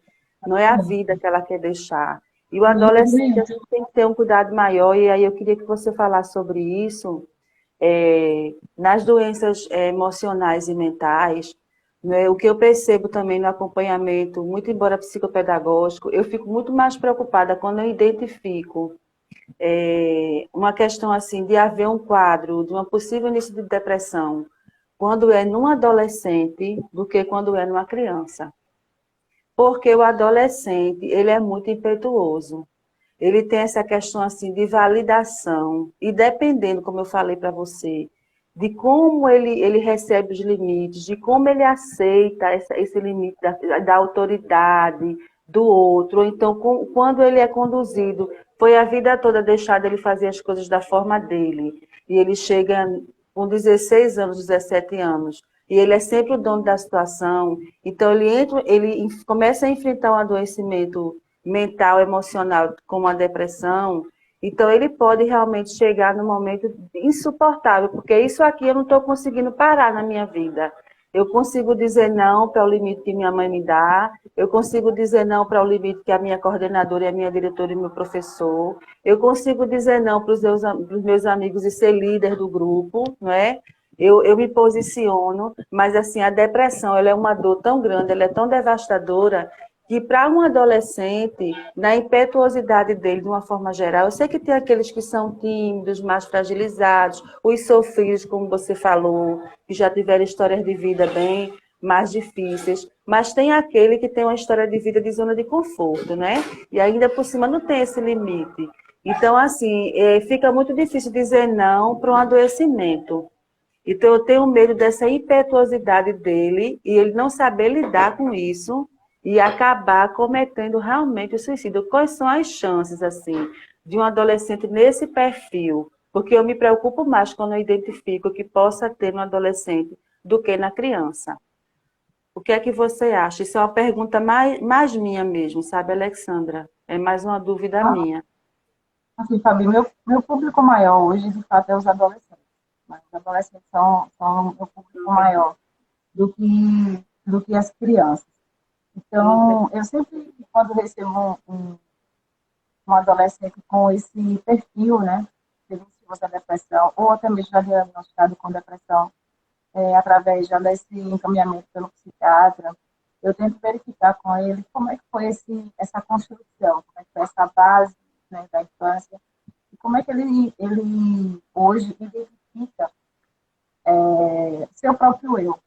Não é a vida que ela quer deixar. E o adolescente, a Exatamente. gente tem que ter um cuidado maior, e aí eu queria que você falasse sobre isso, nas doenças emocionais e mentais, né, o que eu percebo também no acompanhamento, muito embora psicopedagógico, eu fico muito mais preocupada quando eu identifico uma questão assim de haver um quadro de uma possível início de depressão quando é num adolescente do que quando é numa criança. Porque o adolescente, ele é muito impetuoso. Ele tem essa questão assim de validação e dependendo, como eu falei para você, de como ele recebe os limites, de como ele aceita esse limite da autoridade do outro, ou então quando ele é conduzido, foi a vida toda deixado ele fazer as coisas da forma dele, e ele chega com 16 anos, 17 anos, e ele é sempre o dono da situação, então ele começa a enfrentar um adoecimento mental, emocional, como a depressão, então ele pode realmente chegar num momento insuportável, porque isso aqui eu não estou conseguindo parar na minha vida. Eu consigo dizer não para o limite que minha mãe me dá, eu consigo dizer não para o limite que a minha coordenadora e a minha diretora e meu professor, eu consigo dizer não para os meus amigos e ser líder do grupo, não é? Eu me posiciono, mas assim, a depressão ela é uma dor tão grande, ela é tão devastadora, que para um adolescente, na impetuosidade dele, de uma forma geral, eu sei que tem aqueles que são tímidos, mais fragilizados, os sofridos, como você falou, que já tiveram histórias de vida bem mais difíceis, mas tem aquele que tem uma história de vida de zona de conforto, né? E ainda por cima não tem esse limite. Então, assim, fica muito difícil dizer não para um adoecimento. Então, eu tenho medo dessa impetuosidade dele e ele não saber lidar com isso e acabar cometendo realmente o suicídio. Quais são as chances, assim, de um adolescente nesse perfil? Porque eu me preocupo mais quando eu identifico que possa ter no adolescente do que na criança. O que é que você acha? Isso é uma pergunta mais minha mesmo, sabe, Alexandra? É mais uma dúvida minha. Assim, Fabi, meu público maior hoje, de fato, é os adolescentes. Mas os adolescentes são o meu público maior do que as crianças. Então, eu sempre, quando recebo um adolescente com esse perfil, né, de da depressão, ou até mesmo já diagnosticado com depressão, através já desse encaminhamento pelo psiquiatra, eu tento verificar com ele como é que foi essa construção, como é que foi essa base, né, da infância, e como é que ele hoje identifica seu próprio eu.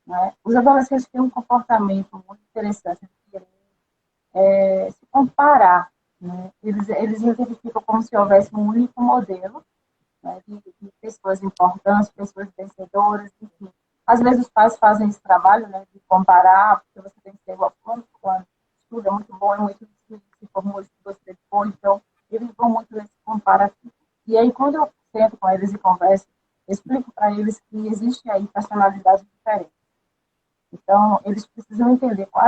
Né? Os adolescentes têm um comportamento muito interessante de querer se comparar. Né? Eles identificam como se houvesse um único modelo, né, de pessoas importantes, pessoas vencedoras, enfim. Às vezes os pais fazem esse trabalho, né, de comparar, porque você tem que ser igual quando estuda muito bom, é muito se formou, estudou, se dedicou, então eles vão muito nesse comparativo. E aí, quando eu sento com eles e converso, eu explico para eles que existe aí personalidades diferentes. Então, eles precisam entender qual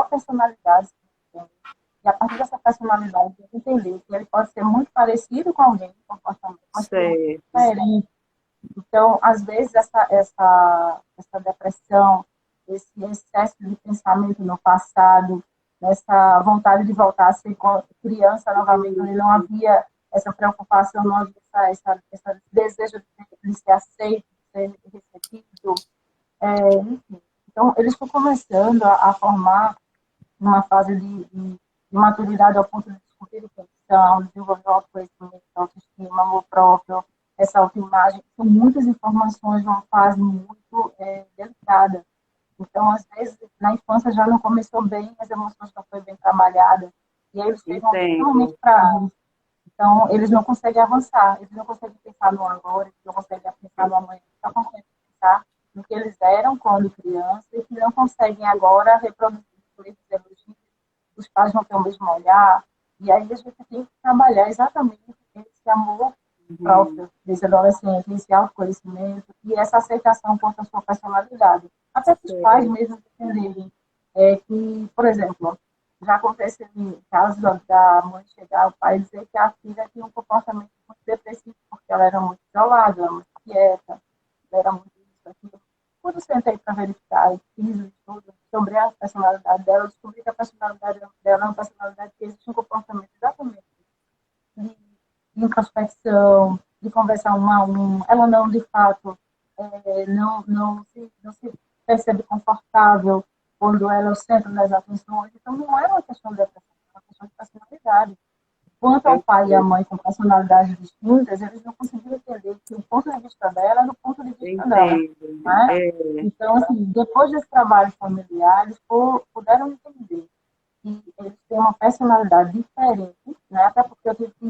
a personalidade que eles têm. E a partir dessa personalidade, entender que ele pode ser muito parecido com alguém, comportamento, mas ser muito Certo. diferente. Então, às vezes, essa depressão, esse excesso de pensamento no passado, essa vontade de voltar a ser criança novamente, onde não havia essa preocupação, não havia esse desejo de ser aceito, de ser recebido, enfim. Então, eles estão começando a formar uma fase de maturidade ao ponto de descobrir o que são, desenvolver o autoconhecimento, autoestima, amor próprio, essa autoimagem. São muitas informações numa fase muito delicada. Então, às vezes, na infância já não começou bem, as emoções não foram bem trabalhadas, e aí eles chegam extremamente Entendo. frágeis. Então, eles não conseguem avançar, eles não conseguem pensar no agora, eles não conseguem pensar no amanhã, só conseguem pensar no que eles eram quando criança e que não conseguem agora reproduzir os pais não têm o mesmo olhar, e aí a gente tem que trabalhar exatamente esse amor próprio desse adolescente, esse autoconhecimento e essa aceitação quanto à sua personalidade. Até que os pais Certo. mesmo entenderem que, por exemplo, já aconteceu em casos da mãe chegar ao pai e dizer que a filha tinha um comportamento muito depressivo, porque ela era muito isolada, ela era muito quieta, ela era muito isso, aquilo. Quando eu sentei para verificar e fiz o estudo sobre a personalidade dela, eu descobri que a personalidade dela é uma personalidade que existe um comportamento exatamente de introspecção, de conversar um a um. Ela não, de fato, não se percebe confortável quando ela é o centro das atenções. Então, não é uma questão de depressão, é uma questão de personalidade. Quanto ao pai e à mãe com personalidades distintas, eles não conseguiram entender que o ponto de vista dela era o ponto de vista dela. Entendo. Né? Então, assim, depois desse trabalho familiar, eles puderam entender que eles têm uma personalidade diferente, né? Até porque eu tive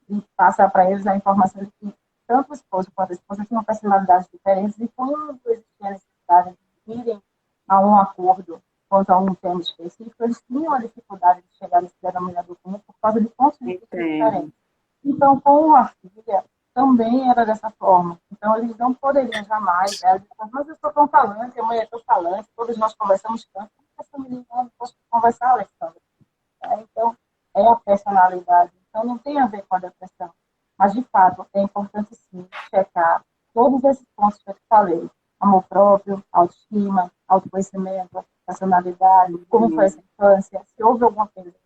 de passar para eles a informação de que tanto o esposo quanto a esposa tinham personalidades diferentes e quando existia a necessidade de irem a um acordo quanto a um tema específico, eles tinham a dificuldade de chegar nesse denominador comum por causa de pontos de vista Entendo. diferentes. Então, com a filha, também era dessa forma. Então, eles não poderiam jamais, né? Mas eu sou tão falante, a mãe é tão falante, todos nós conversamos tanto, essa menina não pode conversar, Alexandre. Então, é a personalidade. Então, não tem a ver com a depressão. Mas, de fato, é importante, sim, checar todos esses pontos que eu te falei. Amor próprio, autoestima, autoconhecimento, personalidade, como foi essa infância, se houve alguma pendência,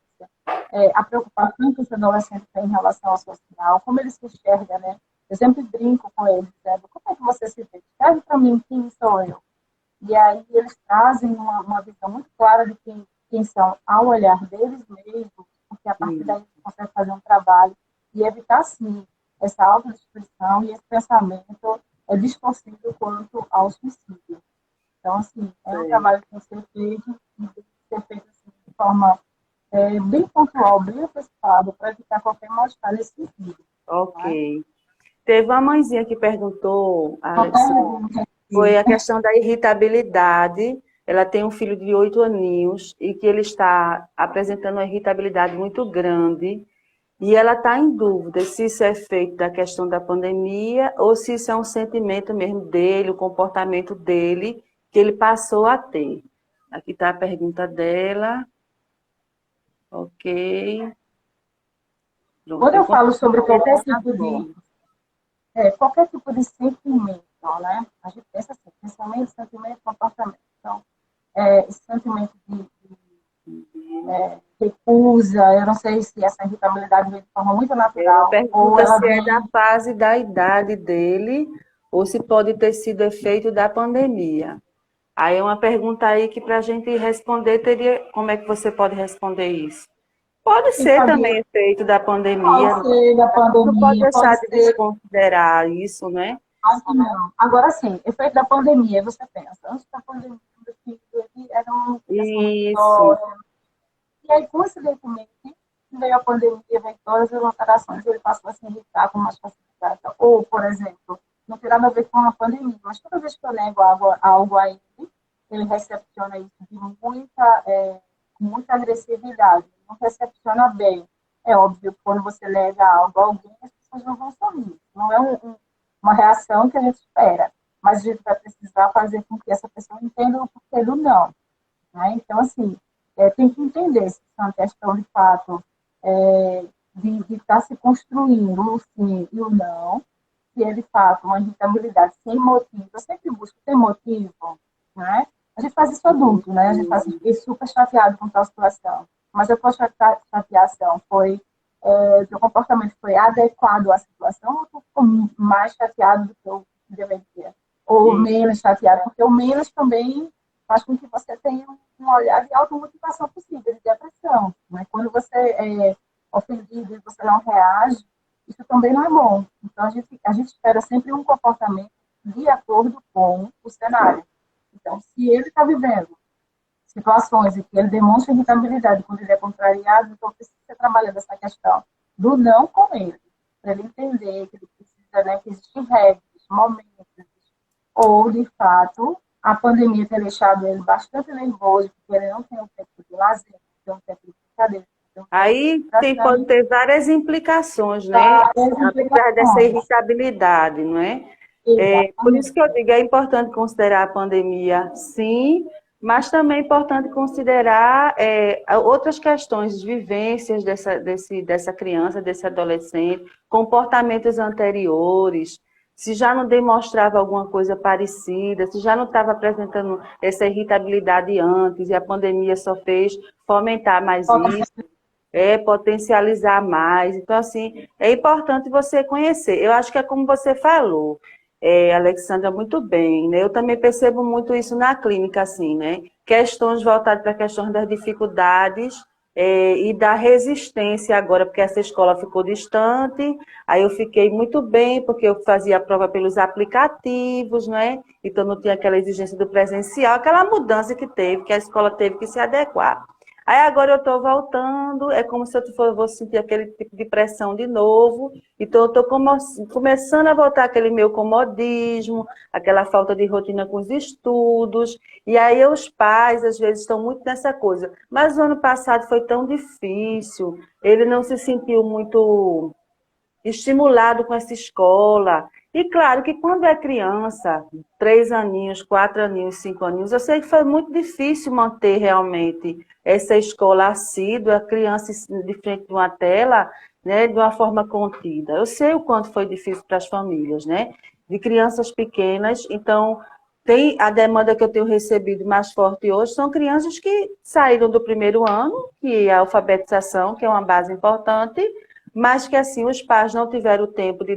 a preocupação que esse adolescente tem em relação ao social, como ele se enxerga, né? Eu sempre brinco com ele, dizendo, como é que você se vê? Escreve para mim quem sou eu. E aí eles trazem uma visão muito clara de quem atenção ao olhar deles mesmos, porque a partir daí você consegue fazer um trabalho e evitar, sim, essa autodestruição e esse pensamento distorcido quanto ao suicídio. Então, assim, é um trabalho que tem que ser feito e tem que ser feito assim, de forma bem pontual, bem antecipada, para evitar qualquer mal-estar nesse sentido. Ok. Né? Teve uma mãezinha que perguntou, Alex, Foi a questão da irritabilidade. Ela tem um filho de 8 aninhos e que ele está apresentando uma irritabilidade muito grande. E ela está em dúvida se isso é feito da questão da pandemia ou se isso é um sentimento mesmo dele, o comportamento dele, que ele passou a ter. Aqui está a pergunta dela. Ok. Pronto, quando eu falo sobre qualquer tipo de sentimento, né? A gente pensa assim, pensamento, sentimento, comportamento. Então, esse sentimento de recusa, eu não sei se essa irritabilidade vem de forma muito natural. Ou ela se é da fase da idade dele, ou se pode ter sido efeito da pandemia. Aí é uma pergunta aí que para a gente responder, como é que você pode responder isso? Pode ser também efeito da pandemia. Pode ser da pandemia. Não pode deixar de desconsiderar isso, né? Acho que não. Agora sim, efeito da pandemia, você pensa, antes da pandemia, meu filho era um isso. E aí, coincidentemente, veio a pandemia, veio todas as alterações, ele passou a se irritar com mais facilidade. Ou, por exemplo, não tem nada a ver com a pandemia, mas toda vez que eu nego algo a ele recepciona isso de muita agressividade, não recepciona bem. É óbvio que quando você nega algo a alguém, as pessoas não vão sorrir. Não é uma reação que a gente espera, mas a gente vai precisar fazer com que essa pessoa entenda o porquê do não. Né? Então, assim, tem que entender se é uma questão de fato de estar se construindo o sim e o não, se é de fato uma irritabilidade sem motivo. Eu sempre busco ter motivo, né? A gente faz isso adulto, né? A gente faz isso super chateado com tal situação. Mas a tua chateação foi, teu comportamento foi adequado à situação ou tu ficou mais chateado do que eu deveria? Ou menos chateado? Porque o menos também faz com que você tenha um olhar de automotivação possível, de depressão. Né? Quando você é ofendido e você não reage, isso também não é bom. Então, a gente espera sempre um comportamento de acordo com o cenário. Então, se ele está vivendo situações em que ele demonstra irritabilidade quando ele é contrariado, então precisa ser trabalhando essa questão do não com ele, para ele entender que ele precisa, né, que existem regras, momentos, ou, de fato, a pandemia tem deixado ele bastante nervoso, porque ele não tem um tempo de lazer, não tem um tempo de brincadeira. Aí pode ter várias implicações, né? Apesar dessa irritabilidade, não é? Por isso que eu digo, é importante considerar a pandemia, sim, mas também é importante considerar outras questões, vivências dessa criança, desse adolescente, comportamentos anteriores, se já não demonstrava alguma coisa parecida, se já não estava apresentando essa irritabilidade antes, e a pandemia só fez fomentar mais isso, potencializar mais. Então, assim, é importante você conhecer. Eu acho que é como você falou, Alexandra, muito bem, né? Eu também percebo muito isso na clínica, assim, né? Questões voltadas para questões das dificuldades e da resistência agora, porque essa escola ficou distante, aí eu fiquei muito bem, porque eu fazia a prova pelos aplicativos, né? Então não tinha aquela exigência do presencial, aquela mudança que teve, que a escola teve que se adequar. Aí agora eu estou voltando, é como se eu vou sentir aquele tipo de pressão de novo, então eu estou começando a voltar aquele meu comodismo, aquela falta de rotina com os estudos, e aí os pais às vezes estão muito nessa coisa, mas o ano passado foi tão difícil, ele não se sentiu muito estimulado com essa escola. E claro que quando é criança, 3 aninhos, 4 aninhos, 5 aninhos, eu sei que foi muito difícil manter realmente essa escola assídua, a criança de frente de uma tela, né, de uma forma contida. Eu sei o quanto foi difícil para as famílias, né, de crianças pequenas. Então, tem a demanda que eu tenho recebido mais forte hoje, são crianças que saíram do primeiro ano, que é a alfabetização, que é uma base importante, mas que assim os pais não tiveram tempo de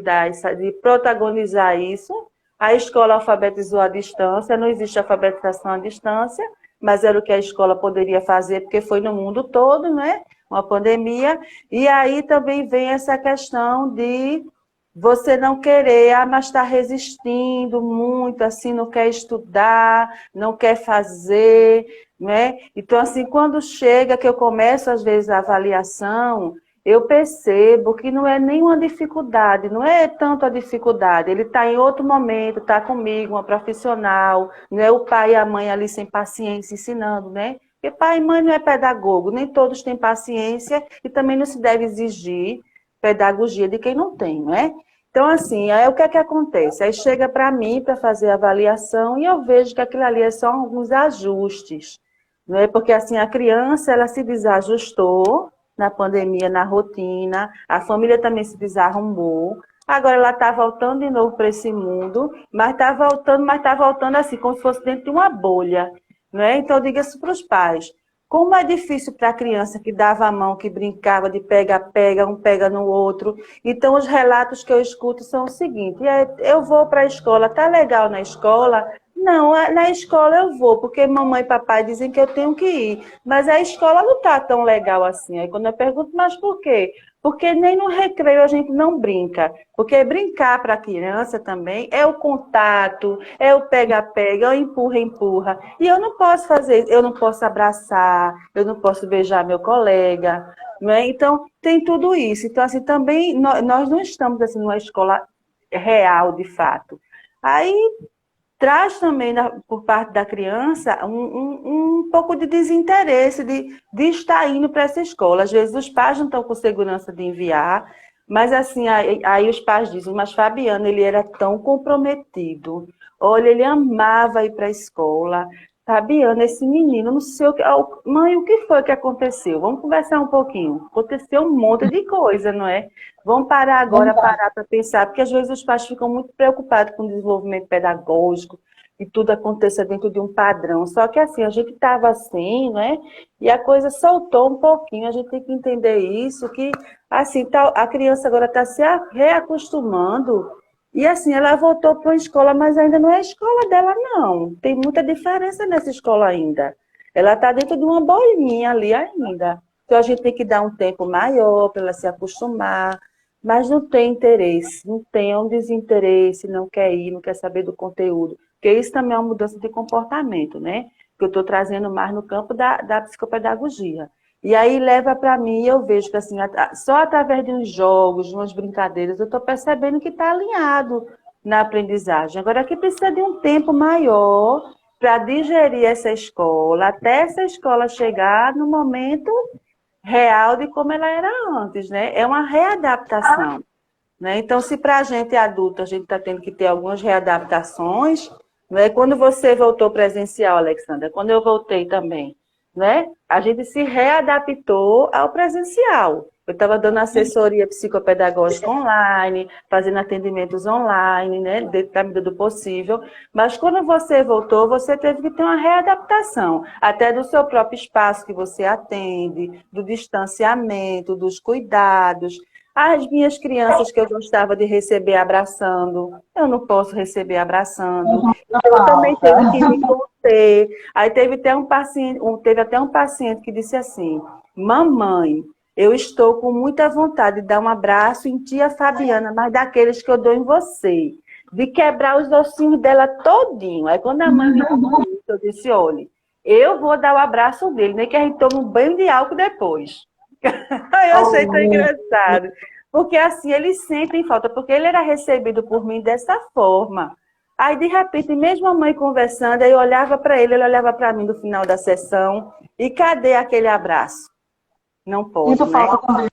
protagonizar isso. A escola alfabetizou à distância, não existe alfabetização à distância, mas era o que a escola poderia fazer, porque foi no mundo todo, né? Uma pandemia. E aí também vem essa questão de você não querer, mas está resistindo muito, assim, não quer estudar, não quer fazer, né? Então, assim, quando chega que eu começo, às vezes, a avaliação, eu percebo que não é nenhuma dificuldade, não é tanto a dificuldade, ele está em outro momento, está comigo, uma profissional, não é o pai e a mãe ali sem paciência ensinando, né? Porque pai e mãe não é pedagogo, nem todos têm paciência e também não se deve exigir pedagogia de quem não tem, não é? Então, assim, aí o que é que acontece? Aí chega para mim para fazer a avaliação e eu vejo que aquilo ali é só alguns ajustes, não é? Porque, assim, a criança, ela se desajustou na pandemia, na rotina, a família também se desarrumou, agora ela está voltando de novo para esse mundo, mas está voltando assim, como se fosse dentro de uma bolha, não é? Então, diga isso para os pais. Como é difícil para a criança que dava a mão, que brincava de pega-pega, um pega no outro. Então, os relatos que eu escuto são o seguinte: eu vou para a escola, tá legal na escola? Não, na escola eu vou, porque mamãe e papai dizem que eu tenho que ir. Mas a escola não está tão legal assim. Aí quando eu pergunto, mas por quê? Porque nem no recreio a gente não brinca. Porque brincar para a criança também é o contato, é o pega-pega, é o empurra-empurra. E eu não posso fazer isso, eu não posso abraçar, eu não posso beijar meu colega, não é? Então, tem tudo isso. Então, assim, também nós não estamos assim, numa escola real, de fato. Aí traz também, por parte da criança, um pouco de desinteresse de estar indo para essa escola. Às vezes os pais não estão com segurança de enviar, mas assim, aí os pais dizem, mas Fabiano, ele era tão comprometido. Olha, ele amava ir para a escola. Fabiano, esse menino, não sei o que... Mãe, o que foi que aconteceu? Vamos conversar um pouquinho. Aconteceu um monte de coisa, não é? Vamos parar agora, parar para pensar, porque às vezes os pais ficam muito preocupados com o desenvolvimento pedagógico e tudo aconteça dentro de um padrão. Só que assim, a gente estava assim, né? E a coisa soltou um pouquinho, a gente tem que entender isso, que assim, a criança agora está se reacostumando e assim, ela voltou para uma escola, mas ainda não é a escola dela, não. Tem muita diferença nessa escola ainda. Ela está dentro de uma bolinha ali ainda. Então a gente tem que dar um tempo maior para ela se acostumar, mas não tem interesse, não tem um desinteresse, não quer ir, não quer saber do conteúdo. Porque isso também é uma mudança de comportamento, né? Que eu estou trazendo mais no campo da psicopedagogia. E aí leva para mim, eu vejo que assim, só através de uns jogos, de umas brincadeiras, eu estou percebendo que está alinhado na aprendizagem. Agora aqui precisa de um tempo maior para digerir essa escola, até essa escola chegar no momento real de como ela era antes, né? É uma readaptação, né? Então, se para a gente adulto a gente está tendo que ter algumas readaptações, né? Quando você voltou presencial, Alexandra, quando eu voltei também, né? A gente se readaptou ao presencial. Eu estava dando assessoria psicopedagógica online, fazendo atendimentos online, né? Dentro da medida do possível. Mas quando você voltou, você teve que ter uma readaptação, até do seu próprio espaço que você atende, do distanciamento, dos cuidados. As minhas crianças que eu gostava de receber abraçando, eu não posso receber abraçando. Eu também tenho que me conter. Aí teve até um paciente que disse assim: mamãe, eu estou com muita vontade de dar um abraço em tia Fabiana, mas daqueles que eu dou em você, de quebrar os ossinhos dela todinho. Aí quando a mãe me falou isso, eu disse: olha, eu vou dar o abraço dele, nem que a gente tome um banho de álcool depois. Eu achei tão engraçado. Porque assim, eles sentem falta, porque ele era recebido por mim dessa forma. Aí, de repente, mesmo a mãe conversando, aí eu olhava para ele olhava para mim no final da sessão, e cadê aquele abraço? Não pode, Isso né? falta também.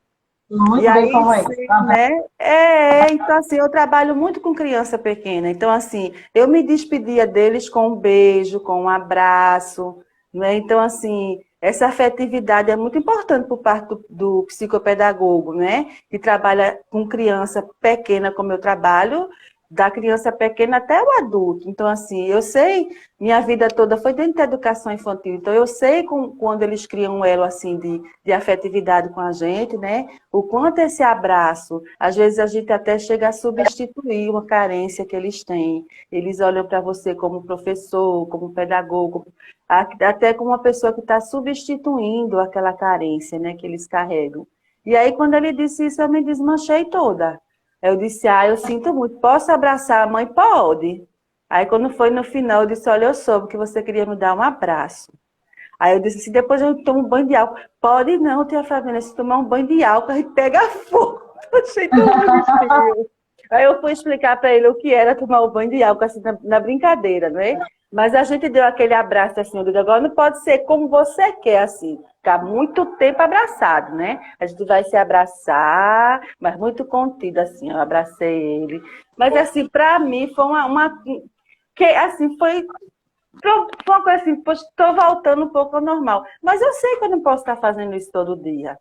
Muito E aí, bem como é. sim, né? Então assim, eu trabalho muito com criança pequena. Então, assim, eu me despedia deles com um beijo, com um abraço, né? Então, assim, essa afetividade é muito importante por parte do psicopedagogo, né? Que trabalha com criança pequena, como eu trabalho, da criança pequena até o adulto. Então, assim, eu sei, minha vida toda foi dentro da educação infantil, então eu sei quando eles criam um elo, assim, de afetividade com a gente, né? O quanto esse abraço, às vezes a gente até chega a substituir uma carência que eles têm. Eles olham para você como professor, como pedagogo, até como uma pessoa que está substituindo aquela carência, né, que eles carregam. E aí, quando ele disse isso, eu me desmanchei toda. Eu disse, eu sinto muito, posso abraçar a mãe? Pode. Aí, quando foi no final, eu disse, olha, eu soube que você queria me dar um abraço. Aí eu disse assim, depois eu tomo um banho de álcool. Pode não, tia Fabiana, se tomar um banho de álcool, a gente pega fogo. Achei tão bonitinho. Aí eu fui explicar para ele o que era tomar o banho de álcool, assim, na brincadeira, não é? Mas a gente deu aquele abraço assim, eu digo, agora não pode ser como você quer, assim, ficar muito tempo abraçado, né? A gente vai se abraçar, mas muito contido, assim, eu abracei ele. Mas, assim, para mim foi que, assim, foi uma coisa assim, estou voltando um pouco ao normal. Mas eu sei que eu não posso estar fazendo isso todo dia,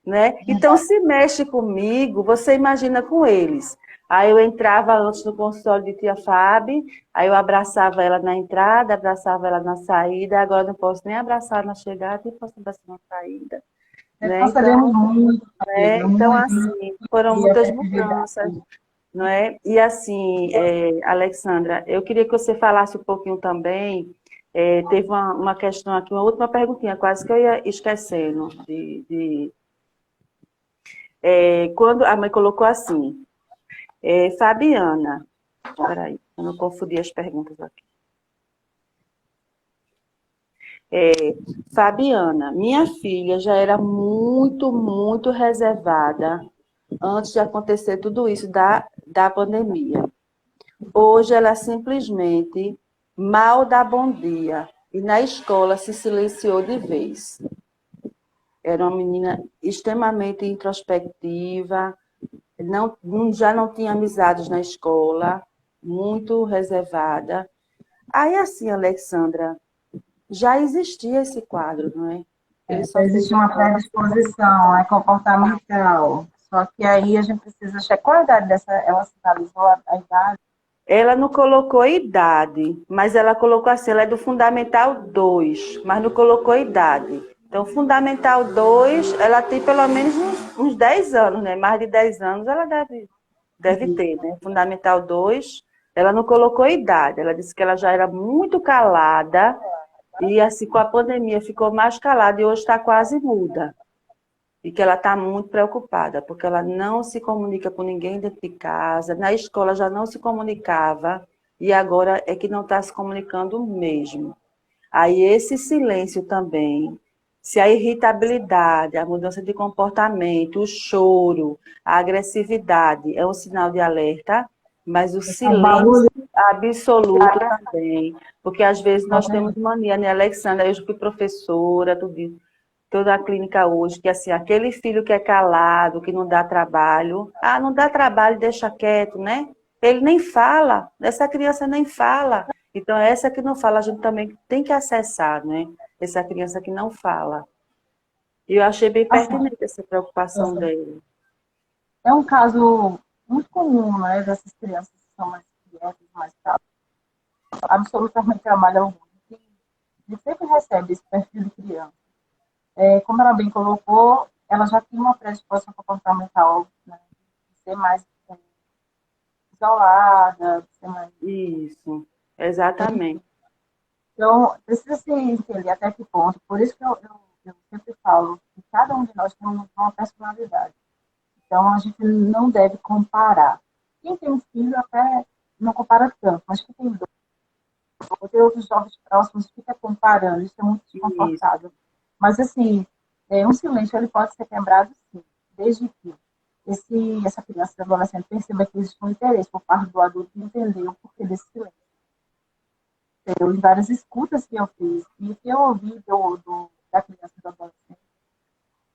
né? Então, se mexe comigo, você imagina com eles. Aí eu entrava antes no consultório de tia Fábio, aí eu abraçava ela na entrada, abraçava ela na saída, agora não posso nem abraçar na chegada, nem posso abraçar na saída. Né? Passaríamos muito, Então, muito, assim, foram e muitas afetividade. mudanças. Não é? E assim, Alexandra, eu queria que você falasse um pouquinho também. Teve uma questão aqui, uma última perguntinha, quase que eu ia esquecendo. Quando a mãe colocou assim, Fabiana, peraí, eu não confundi as perguntas aqui. Fabiana, minha filha já era muito, muito reservada antes de acontecer tudo isso da pandemia. Hoje ela simplesmente mal dá bom dia. E na escola se silenciou de vez. Era uma menina extremamente introspectiva, já não tinha amizades na escola, muito reservada. Aí assim, Alexandra, já existia esse quadro, não é? Ele só fez Existe uma predisposição, comportamental. Só que aí a gente precisa checar qual a idade dessa, ela sinalizou a idade. Ela não colocou idade, mas ela colocou assim, ela é do Fundamental 2, mas não colocou idade. Então, Fundamental 2, ela tem pelo menos uns 10 anos, né? Mais de 10 anos ela deve ter, né? Fundamental 2, ela não colocou idade. Ela disse que ela já era muito calada e, assim, com a pandemia ficou mais calada e hoje está quase muda. E que ela está muito preocupada, porque ela não se comunica com ninguém dentro de casa, na escola já não se comunicava, e agora é que não está se comunicando mesmo. Aí esse silêncio também, se a irritabilidade, a mudança de comportamento, o choro, a agressividade é um sinal de alerta, mas o silêncio absoluto também, porque às vezes nós temos mania, né, Alexandra? Eu fui professora, tudo isso toda a clínica hoje, que assim, aquele filho que é calado, que não dá trabalho, não dá trabalho, deixa quieto, né? Ele nem fala, essa criança nem fala. Então, essa que não fala, a gente também tem que acessar, né? Essa criança que não fala. E eu achei bem Assim, pertinente essa preocupação dele. é um caso muito comum, né, dessas crianças que são mais quietas, mais calmas, absolutamente trabalham muito. E sempre recebe esse perfil de criança. Como ela bem colocou, ela já tinha uma predisposição comportamental, né, de ser mais isolada, de ser mais... Isso, exatamente. Então, precisa se entender até que ponto. Por isso que eu sempre falo que cada um de nós tem uma personalidade. Então, a gente não deve comparar. Quem tem um filho até não compara tanto, mas quem tem dois, ou tem outros jovens próximos, fica comparando. Isso é muito Isso, desconfortável. Mas, assim, um silêncio ele pode ser quebrado, sim, desde que essa criança, esse adolescente, perceba que existe um interesse por parte do adulto de entender o porquê desse silêncio. Em várias escutas que eu fiz, e que eu ouvi da criança e do adolescente,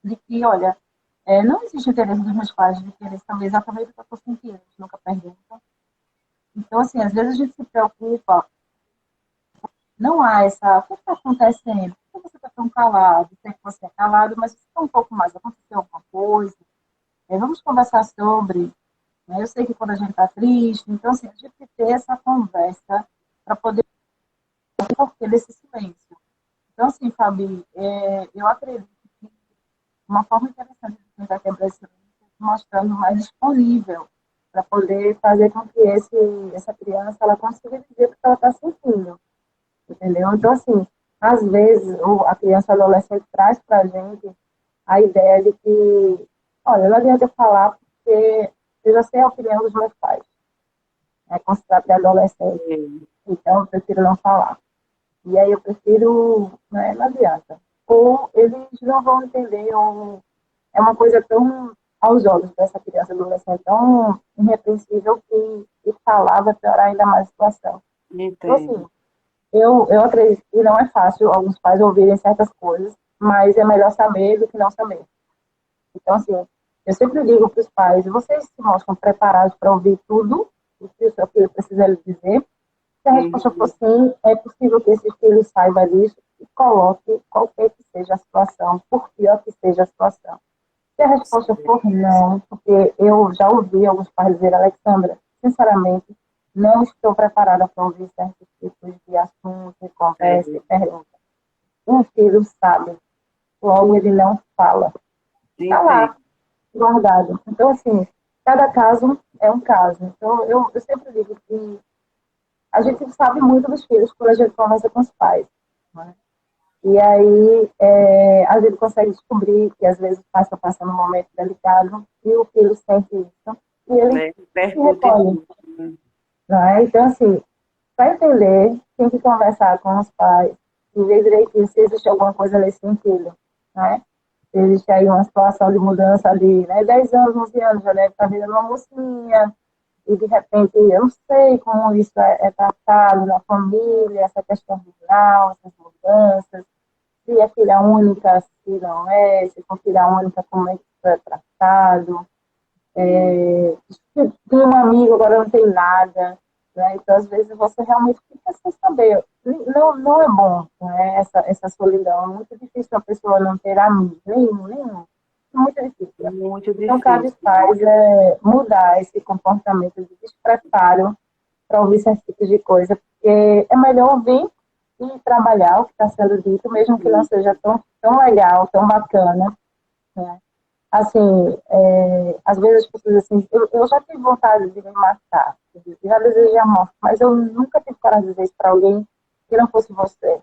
de que, olha, não existe interesse dos meus pais de querer saber exatamente o que eu estou sentindo, eles nunca perguntam. Então, assim, às vezes a gente se preocupa, não há essa, o que está acontecendo? Por que você está tão calado? Sei que você é calado, mas você está um pouco mais, aconteceu alguma coisa? Vamos conversar sobre. né? Eu sei que quando a gente está triste, então, assim, a gente tem que ter essa conversa para poder ter porquê desse silêncio. Então, assim, Fabi, eu acredito que uma forma interessante de tentar quebrar esse silêncio é mostrando mais disponível para poder fazer com que essa criança ela consiga dizer o que ela está sentindo, entendeu? Então, assim, às vezes a criança adolescente traz para a gente a ideia de que, olha, não adianta eu falar porque eu já sei a opinião dos meus pais, é considerado de adolescente, então eu prefiro não falar. E aí eu prefiro, né, não adianta. Ou eles não vão entender, ou é uma coisa tão, aos olhos dessa criança adolescente, tão irrepreensível que falar vai piorar ainda mais a situação. Então, Entendo. assim, eu acredito que não é fácil alguns pais ouvirem certas coisas, mas é melhor saber do que não saber. Então, assim, eu sempre digo para os pais, vocês se mostram preparados para ouvir tudo o que o seu filho precisa lhe dizer? Se a resposta for Uhum. sim, é possível que esse filho saiba disso e coloque qualquer que seja a situação, por pior que seja a situação. Se a resposta for não, porque eu já ouvi alguns pais dizer, Alexandra, sinceramente, não estou preparada para ouvir certos tipos de assuntos, de conversa e É, pergunta. Um filho sabe, logo ele não fala. Está entendo. lá, guardado. Então, assim, cada caso é um caso. Então, eu sempre digo que a gente sabe muito dos filhos quando a gente conversa com os pais. Né? E aí a gente consegue descobrir que às vezes o pai está passando um momento delicado e o filho sente isso e ele É, se percute recolhe. muito, né? Né? Então, assim, para entender, tem que conversar com os pais e ver direitinho se existe alguma coisa nesse sentido. Né? Se existe aí uma situação de mudança ali, né? 10 anos, 11 anos, já deve estar virando uma mocinha, e de repente eu não sei como isso é tratado na família, essa questão rural, essas mudanças, se é filha única, se não é, se for filha única, como é que isso é tratado, Sim, se tem um amigo, agora não tem nada, né? Então às vezes você realmente fica sem saber, não é bom, né? Essa solidão, é muito difícil a pessoa não ter amigos, nenhum, é muito difícil. muito Então, cabe aos difícil. pais mudar esse comportamento de despreparo para ouvir certos tipos de coisa, porque é melhor ouvir e trabalhar o que está sendo dito, mesmo que não seja tão legal, tão bacana. Né? Assim, às vezes as pessoas assim, eu já tive vontade de me matar, já desejei a morte, mas eu nunca tive coragem de dizer isso para alguém que não fosse você.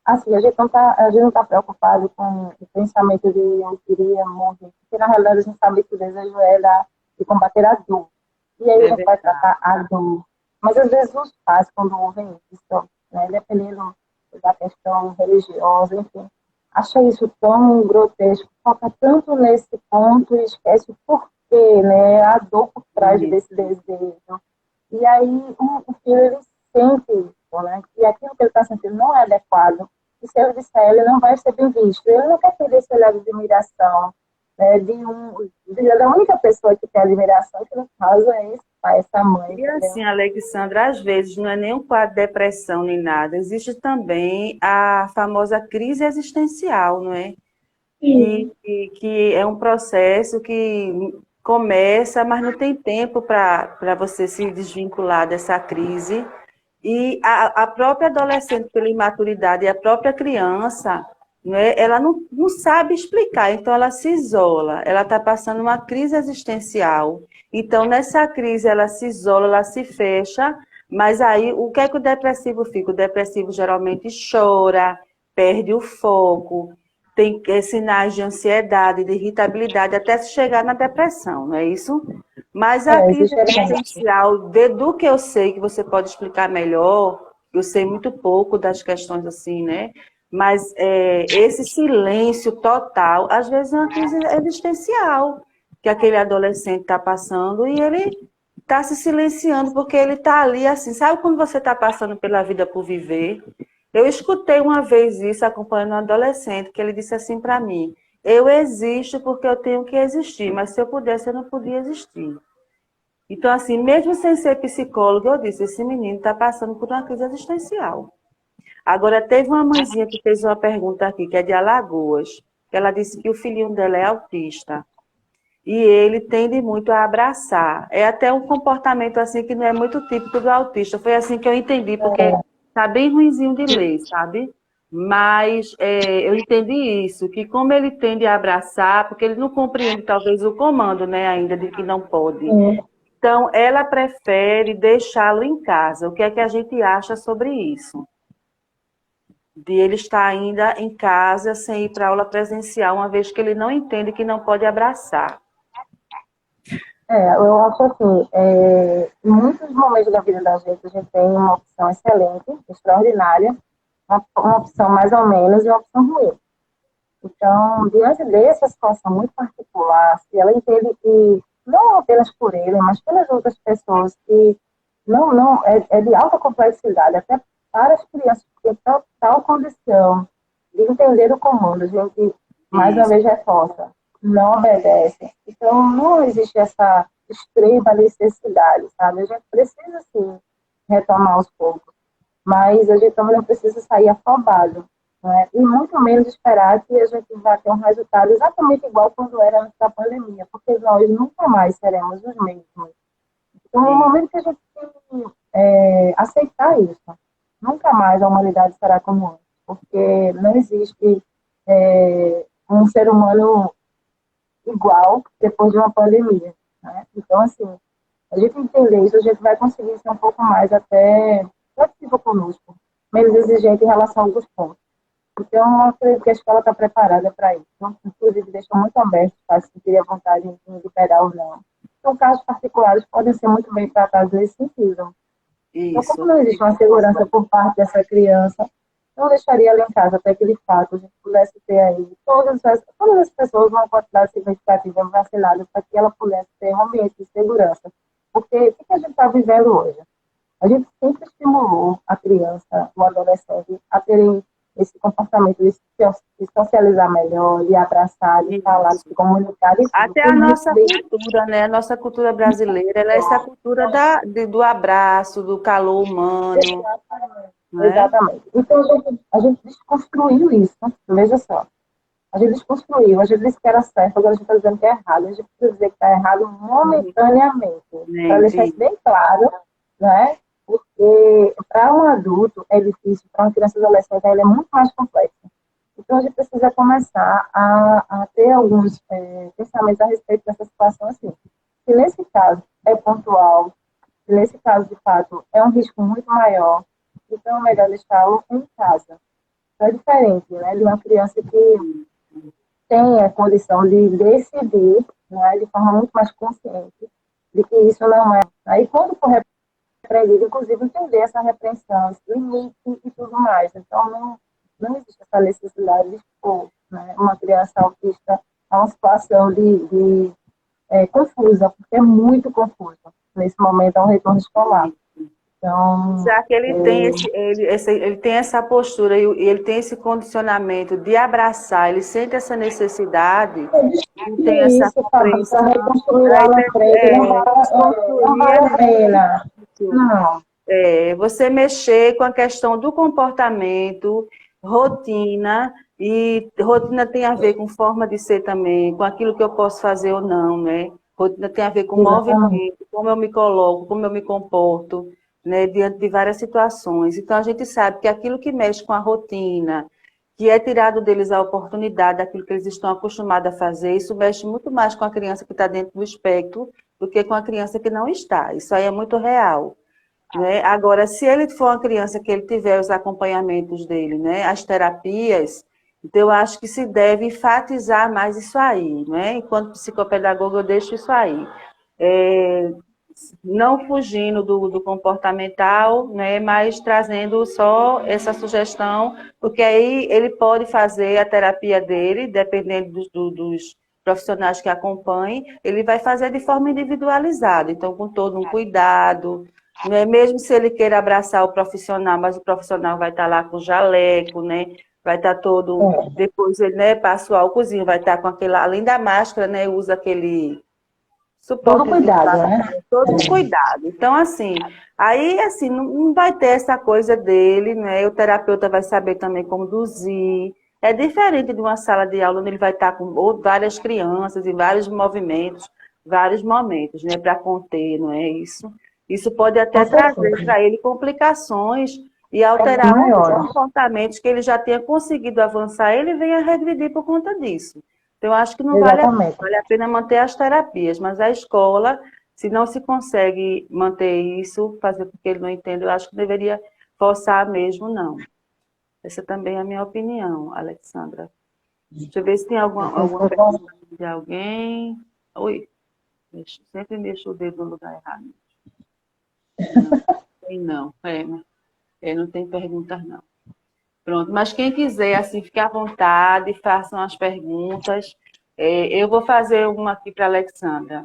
Assim, a gente não tá preocupado com o pensamento de eu queria morrer, porque na realidade a gente sabe que o desejo é de combater a dor. E aí a É gente vai verdade. tratar a dor. Mas às vezes os pais, quando ouvem isso, né, dependendo da questão religiosa, enfim, acha isso tão grotesco, foca tanto nesse ponto e esquece o porquê, né, a dor por trás desse Isso. desejo. E aí o filho, ele sente isso, né, que aquilo que ele está sentindo não é adequado e se eu disser, ele não vai ser bem visto. Ele não quer ter esse olhar de admiração, né, da única pessoa que tem admiração, que no caso é esse pai, essa mãe, E entendeu? assim, Alexandra, às vezes não é nem um quadro de depressão nem nada, existe também a famosa crise existencial, não é? Sim. Que é um processo que começa, mas não tem tempo para você se desvincular dessa crise. E a própria adolescente, pela imaturidade, e a própria criança, né, ela não sabe explicar, então ela se isola, ela está passando uma crise existencial. Então, nessa crise, ela se isola, ela se fecha, mas aí o que é que o depressivo fica? O depressivo geralmente chora, perde o foco, tem sinais de ansiedade, de irritabilidade, até se chegar na depressão, não é isso? Mas a crise Exatamente. existencial, do que eu sei, que você pode explicar melhor, eu sei muito pouco das questões assim, né? Mas esse silêncio total, às vezes é uma crise existencial que aquele adolescente está passando e ele está se silenciando porque ele está ali assim. Sabe quando você está passando pela vida por viver? Eu escutei uma vez isso acompanhando um adolescente que ele disse assim para mim: eu existo porque eu tenho que existir, mas se eu pudesse, eu não podia existir. Então, assim, mesmo sem ser psicólogo, eu disse, esse menino está passando por uma crise existencial. Agora, teve uma mãezinha que fez uma pergunta aqui, que é de Alagoas, que ela disse que o filhinho dela é autista. e ele tende muito a abraçar. É até um comportamento assim que não é muito típico do autista. Foi assim que eu entendi, porque tá bem ruinzinho de ler, sabe? Mas eu entendi isso, que como ele tende a abraçar, porque ele não compreende talvez o comando, né, ainda de que não pode. Sim. Então, ela prefere deixá-lo em casa. O que é que a gente acha sobre isso? De ele estar ainda em casa sem ir para aula presencial, uma vez que ele não entende que não pode abraçar. Eu acho assim, em muitos momentos da vida da gente, a gente tem uma opção excelente, extraordinária, uma opção mais ou menos e uma opção ruim. Então, diante dessa situação muito particular, se ela entende que, não apenas por ele, mas pelas outras pessoas, que não é de alta complexidade, até para as crianças, porque tal condição de entender o comando, a gente, mais uma Isso. vez, reforça, não obedece. Então, não existe essa extrema necessidade, sabe? A gente precisa, sim, retomar aos poucos, mas a gente também não precisa sair afobado, né? E muito menos esperar que a gente vá ter um resultado exatamente igual quando era antes da pandemia, porque nós nunca mais seremos os mesmos. Então, no momento que a gente tem que aceitar isso, nunca mais a humanidade será como antes, porque não existe um ser humano igual depois de uma pandemia, né? Então, assim, a gente entender isso, a gente vai conseguir ser um pouco mais até flexível conosco, menos exigente em relação a alguns pontos. Então, eu acredito que a escola está preparada para isso. Então, inclusive, deixa muito aberto para se sentir à vontade em liberar ou não. Então, casos particulares podem ser muito bem tratados nesse sentido. Então, como Isso. não existe uma segurança por parte dessa criança, eu deixaria ela em casa até que, de fato, a gente pudesse ter aí todas as pessoas, uma quantidade significativa vacinadas, para que ela pudesse ter um ambiente de segurança. Porque o que a gente está vivendo hoje? A gente sempre estimulou a criança, o adolescente, a terem esse comportamento de socializar melhor, de abraçar, de falar, de Isso. se comunicar, de tudo. Até Foi a muito nossa bem. cultura, né? A nossa cultura brasileira, ela é essa cultura do abraço, do calor humano, Exatamente. né? Exatamente. Então, a gente desconstruiu isso. Veja só. A gente desconstruiu. A gente disse que era certo, agora a gente está dizendo que é errado. A gente precisa dizer que está errado momentaneamente. Para deixar isso bem claro, né? Porque para um adulto é difícil, para uma criança e adolescente ele é muito mais complexo. Então, a gente precisa começar a ter alguns pensamentos a respeito dessa situação assim. Se nesse caso é pontual, se nesse caso, de fato, é um risco muito maior, então é melhor deixá-lo em casa. Então, é diferente, né, de uma criança que tem a condição de decidir, né, de forma muito mais consciente, de que isso não é. Aí, quando for repreendido, inclusive, entender essa repreensão, esse limite e tudo mais. Então, não existe essa necessidade de expor, né, uma criança autista a uma situação de confusa, porque é muito confusa nesse momento ao retorno escolar. Então, Já que ele tem ele tem essa postura e ele tem esse condicionamento de abraçar, ele sente essa necessidade, ele tem essa isso, Fábio, para compreensão, reconstruir lá aí na frente não desconstruir vale é a muito pena. difícil. Não, Você mexer com a questão do comportamento, rotina, e rotina tem a ver com forma de ser também, com aquilo que eu posso fazer ou não, né? Rotina tem a ver com exatamente. movimento, como eu me coloco, como eu me comporto, né, diante de várias situações. Então, a gente sabe que aquilo que mexe com a rotina, que é tirado deles a oportunidade daquilo que eles estão acostumados a fazer, isso mexe muito mais com a criança que está dentro do espectro do que com a criança que não está. Isso aí é muito real. Né? Agora, se ele for uma criança que ele tiver os acompanhamentos dele, né? As terapias, então eu acho que se deve enfatizar mais isso aí, né? Enquanto psicopedagoga, eu deixo isso aí. É, não fugindo do comportamental, né? Mas trazendo só essa sugestão, porque aí ele pode fazer a terapia dele, dependendo dos profissionais que acompanhem, ele vai fazer de forma individualizada, então com todo um cuidado, não é mesmo se ele queira abraçar o profissional, mas o profissional vai estar lá com jaleco, né? Vai estar todo, É, depois ele, né, passa o álcoolzinho, vai estar com aquele, além da máscara, né, usa aquele todo suportezinho cuidado, lá, né? todo um cuidado. Então, assim, aí, assim, não vai ter essa coisa dele, né? O terapeuta vai saber também conduzir. É diferente de uma sala de aula onde ele vai estar com várias crianças e vários movimentos, vários momentos, né, para conter, não é isso? Isso pode até Com trazer certeza. para ele complicações e É bem alterar outros maior. comportamentos que ele já tenha conseguido avançar, ele venha regredir por conta disso. Então, eu acho que não vale a pena, Exatamente. vale a pena manter as terapias, mas a escola, se não se consegue manter isso, fazer com que ele não entenda, eu acho que deveria forçar mesmo, não. Essa também é a minha opinião, Alexandra. Deixa eu ver se tem alguma pergunta de alguém. Oi, sempre mexo o dedo no lugar errado. Não, tem não. Não tem perguntas, não. Pronto, mas quem quiser, assim, fique à vontade, façam as perguntas. Eu vou fazer uma aqui para a Alexandra.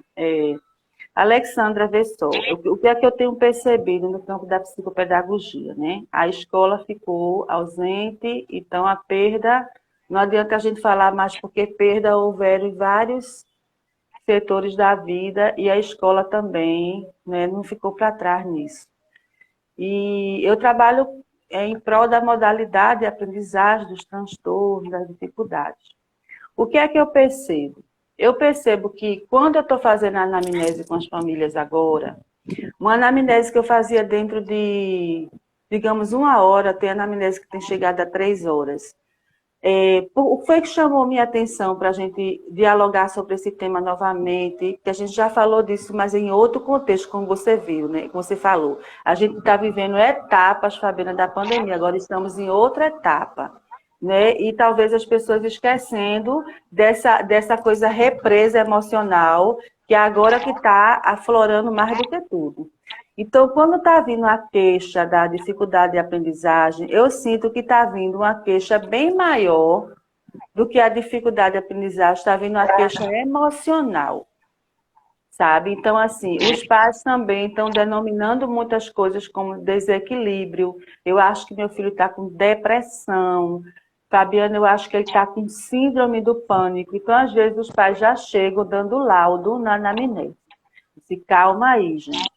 Alexandra, vê só, o que é que eu tenho percebido no campo da psicopedagogia, né? A escola ficou ausente, então a perda, não adianta a gente falar mais porque perda houveram em vários setores da vida e a escola também, né, não ficou para trás nisso. E eu trabalho em prol da modalidade de aprendizagem, dos transtornos, das dificuldades. O que é que eu percebo? Eu percebo que quando eu estou fazendo a anamnese com as famílias agora, uma anamnese que eu fazia dentro de, digamos, 1 hora, tem anamnese que tem chegado a 3 horas. O que foi que chamou minha atenção para a gente dialogar sobre esse tema novamente? Que a gente já falou disso, mas em outro contexto, como você viu, né? Como você falou. A gente está vivendo etapas, Fabiana, da pandemia, agora estamos em outra etapa. Né? E talvez as pessoas esquecendo dessa coisa represa emocional, que é agora que está aflorando mais do que tudo. Então, quando está vindo a queixa da dificuldade de aprendizagem, eu sinto que está vindo uma queixa bem maior do que a dificuldade de aprendizagem, está vindo uma queixa emocional, sabe? Então, assim, os pais também estão denominando muitas coisas como desequilíbrio. Eu acho que meu filho está com depressão. Fabiana, eu acho que ele está com síndrome do pânico. Então, às vezes, os pais já chegam dando laudo na anamnese. Se calma aí, gente.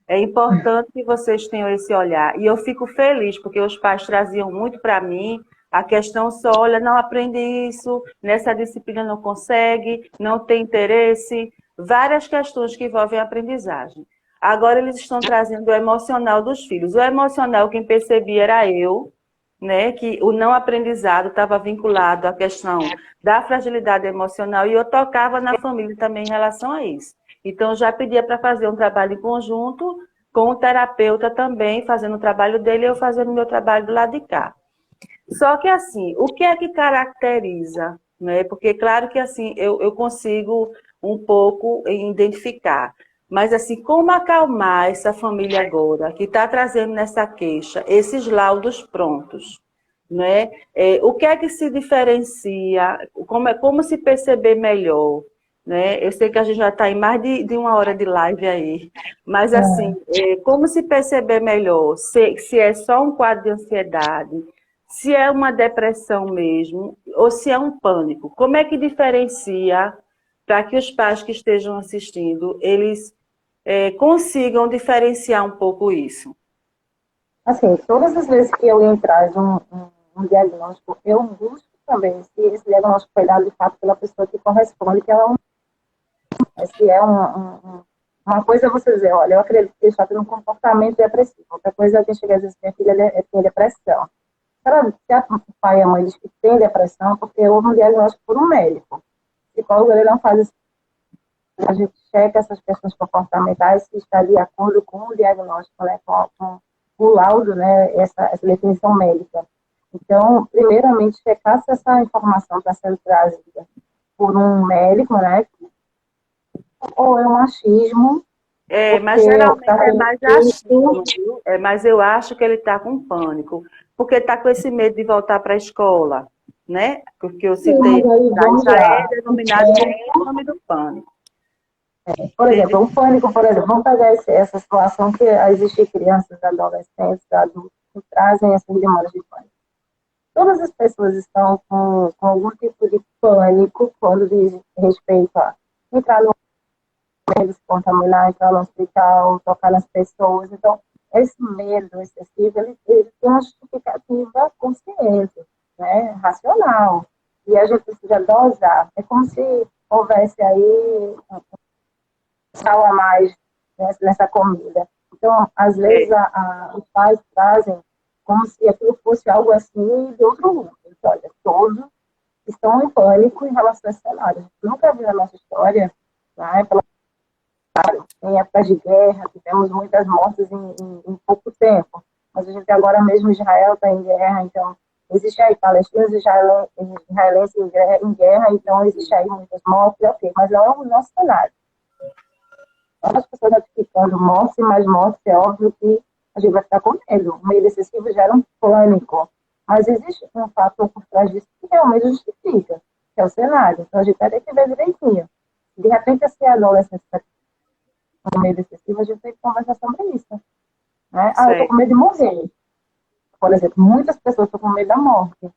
É importante que vocês tenham esse olhar. E eu fico feliz, porque os pais traziam muito para mim a questão só, olha, não aprende isso, nessa disciplina não consegue, não tem interesse, várias questões que envolvem a aprendizagem. Agora eles estão trazendo o emocional dos filhos. O emocional, quem percebia era eu, né, que o não aprendizado estava vinculado à questão da fragilidade emocional e eu tocava na família também em relação a isso. Então, eu já pedia para fazer um trabalho em conjunto com o terapeuta também, fazendo o trabalho dele e eu fazendo o meu trabalho do lado de cá. Só que, assim, o que é que caracteriza? Né? Porque, claro que, assim, eu consigo um pouco identificar. Mas, assim, como acalmar essa família agora, que está trazendo nessa queixa esses laudos prontos? Né? O que é que se diferencia? Como se perceber melhor? Né? Eu sei que a gente já está em mais de 1 hora de live aí, mas assim, como se perceber melhor? Se é só um quadro de ansiedade, se é uma depressão mesmo, ou se é um pânico. Como é que diferencia para que os pais que estejam assistindo, eles consigam diferenciar um pouco isso? Assim, todas as vezes que alguém traz um diagnóstico, eu busco também se esse diagnóstico foi dado de fato pela pessoa que corresponde, que ela se é uma coisa é você dizer, olha, eu acredito que ele está tendo um comportamento depressivo. Outra coisa é que chega a dizer que minha filha tem depressão. Se a pai e a mãe diz que tem depressão, porque houve um diagnóstico por um médico. O psicólogo ele não faz isso. A gente checa essas questões comportamentais se está de acordo com o diagnóstico, né, com o laudo, né, essa definição médica. Então, primeiramente, checar se essa informação está sendo trazida por um médico, né, ou é um achismo, Mas porque geralmente está é sendo mais achismo, feito. viu? Mas eu acho que ele está com pânico, porque está com esse medo de voltar para a escola, né? Porque eu Sim, citei, mas aí vamos já é lá. denominado como síndrome do pânico. Por Entendeu? exemplo, um pânico, por exemplo, vamos pegar essa situação que existem crianças, adolescentes, adultos que trazem essas demandas de pânico. Todas as pessoas estão com algum tipo de pânico quando diz respeito a entrar no medo, se contaminar, entrar no hospital, tocar nas pessoas. Então, esse medo excessivo, ele tem uma justificativa consciente. né, racional. E a gente precisa dosar. É como se houvesse aí sal a mais, né, nessa comida. Então, às vezes, os pais trazem como se aquilo fosse algo assim de outro mundo. Então, olha, todos estão em pânico em relação a esse cenário. A gente nunca viu na nossa história, né, em época de guerra, tivemos muitas mortes em pouco tempo. Mas a gente agora mesmo, Israel está em guerra, então existe aí palestinos e israelenses em guerra, então existe aí muitas mortes, ok, mas não é o nosso cenário. As pessoas notificando mortes e mais mortes, é óbvio que a gente vai ficar com medo. O medo excessivo gera um pânico. Mas existe um fator por trás disso que realmente justifica, que é o cenário. Então a gente vai ter que ver direitinho. De repente, se a adolescente está com medo excessivo, a gente tem que conversar sobre isso. Né? Eu estou com medo de morrer. Por exemplo, muitas pessoas estão com medo da morte.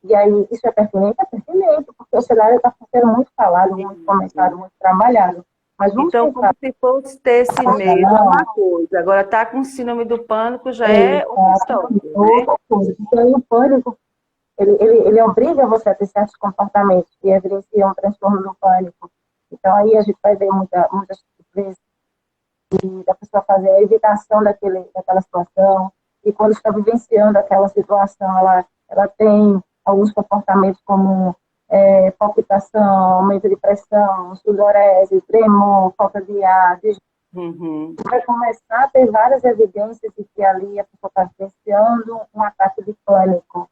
E aí, isso é pertinente? É pertinente, porque o cenário está sendo muito falado, muito comentado, muito trabalhado. Mas vamos então, pensar, como se fosse ter esse medo, é uma coisa. Agora, estar com síndrome do pânico já é outra história, né? Outra coisa. Porque aí o pânico, ele obriga você a ter certos comportamentos que evidenciam um transtorno do pânico. Então, aí a gente vai ver muitas vezes da pessoa fazer a evitação daquela situação, e quando está vivenciando aquela situação, ela tem alguns comportamentos como palpitação, aumento de pressão, sudorese, tremor, falta de ar, vai começar a ter várias evidências de que ali a pessoa está vivenciando um ataque de pânico,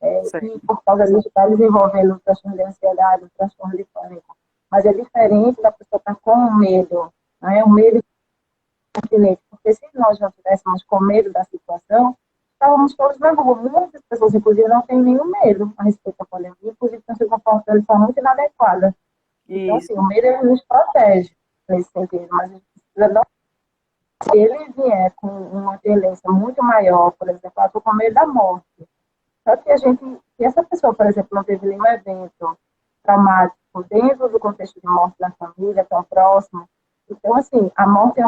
e por causa disso está desenvolvendo um transtorno de ansiedade, um transtorno de pânico. Mas é diferente da pessoa estar com medo, né? O medo pertinente, porque se nós não tivéssemos com medo da situação, estávamos todos na rua. Muitas pessoas, inclusive, não têm nenhum medo a respeito da pandemia, inclusive estão se comportando de forma muito inadequada. Então, assim, o medo ele nos protege nesse sentido, mas a gente precisa dar. Se ele vier com uma tendência muito maior, por exemplo, eu estou com medo da morte. Só que se essa pessoa, por exemplo, não teve nenhum evento traumático dentro do contexto de morte da família, tão próximo, então, assim, a morte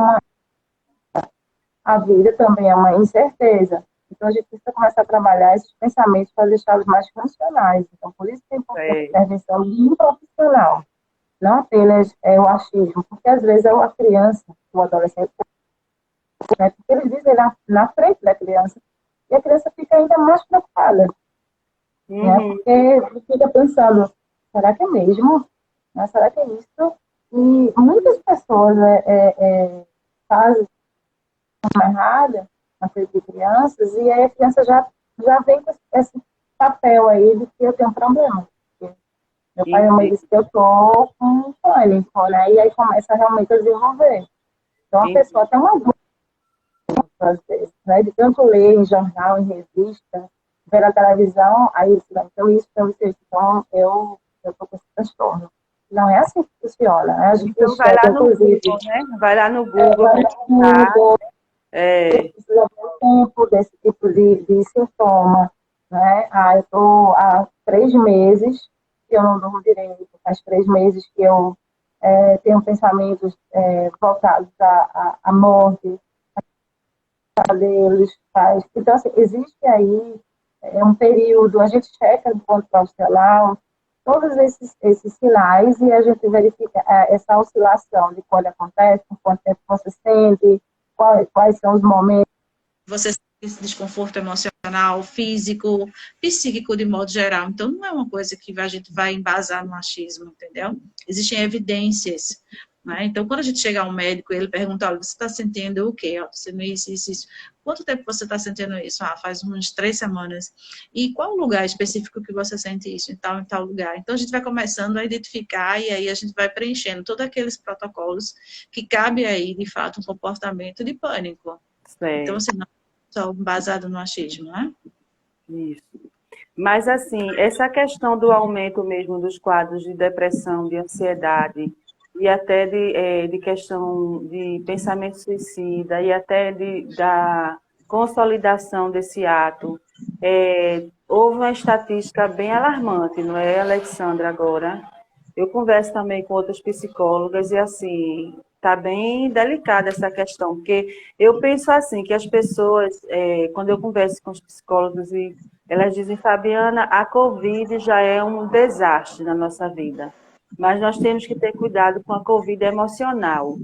a vida também é uma incerteza. Então, a gente precisa começar a trabalhar esses pensamentos para deixá-los mais funcionais. Então, por isso que é importante a intervenção de um profissional, não apenas o achismo, porque às vezes é a criança, o adolescente, né, porque eles dizem na frente da criança, e a criança fica ainda mais preocupada, né, porque fica pensando, será que é mesmo? Né, será que é isso? E muitas pessoas fazem errada na frente de crianças, e aí a criança já vem com esse papel aí de que eu tenho um problema. Meu pai e minha mãe disse que eu estou com pânico, né? E aí começa realmente a desenvolver. Então a pessoa tem uma dúvida, às vezes, né? De tanto ler em jornal, em revista, ver na televisão, aí então isso, então eu estou com esse transtorno. Não é assim que funciona, né? A gente então vai lá no Google, né? Vai lá no Google, precisa ter tempo desse tipo de sintoma, né? Eu estou há 3 meses que eu não durmo direito, faz 3 meses que eu tenho pensamentos voltados à morte, a deles, faz. Então, assim, existe aí um período, a gente checa do ponto profissional, todos esses sinais, e a gente verifica essa oscilação de quando acontece, por quanto tempo você sente, quais são os momentos. Você sente esse desconforto emocional, físico, psíquico de modo geral. Então, não é uma coisa que a gente vai embasar no achismo, entendeu? Existem evidências. Né? Então, quando a gente chega a um médico, ele pergunta, olha, você está sentindo o quê? Sentindo isso, isso, isso. Quanto tempo você está sentindo isso? Faz umas 3 semanas. E qual lugar específico que você sente isso? Em tal lugar. Então, a gente vai começando a identificar e aí a gente vai preenchendo todos aqueles protocolos que cabe aí, de fato, um comportamento de pânico. Então, assim, não é só baseado no achismo, né? Isso. Mas, assim, essa questão do aumento mesmo dos quadros de depressão, de ansiedade, e até de questão de pensamento suicida, e até da consolidação desse ato, houve uma estatística bem alarmante, não é, Alexandra, agora? Eu converso também com outras psicólogas, e, assim, tá bem delicada essa questão, porque eu penso assim, que as pessoas, quando eu converso com os psicólogos, e elas dizem, Fabiana, a Covid já é um desastre na nossa vida, mas nós temos que ter cuidado com a Covid emocional,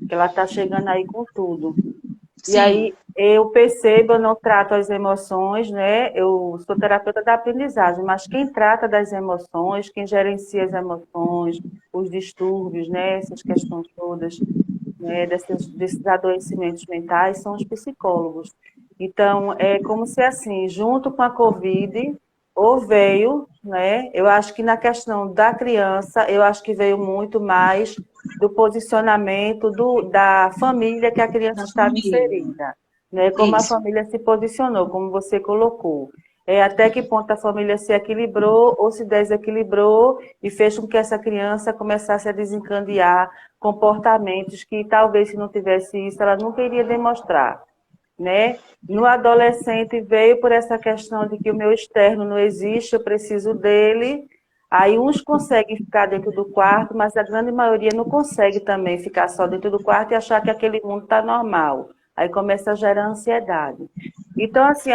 que ela está chegando aí com tudo. E Sim. aí eu percebo, eu não trato as emoções, né? Eu sou terapeuta da aprendizagem, mas quem trata das emoções, quem gerencia as emoções, os distúrbios, né? Essas questões todas, né? Desses adoecimentos mentais, são os psicólogos. Então, é como se assim, junto com a Covid, ou veio, né? Eu acho que na questão da criança, eu acho que veio muito mais do posicionamento da família que a criança Da estava família. inserida, né? Como a Isso. família se posicionou, como você colocou. Até que ponto a família se equilibrou ou se desequilibrou e fez com que essa criança começasse a desencadear comportamentos que talvez se não tivesse isso, ela nunca iria demonstrar, né? No adolescente veio por essa questão de que o meu externo não existe, eu preciso dele. Aí uns conseguem ficar dentro do quarto, mas a grande maioria não consegue também ficar só dentro do quarto e achar que aquele mundo está normal. Aí começa a gerar ansiedade. Então, assim,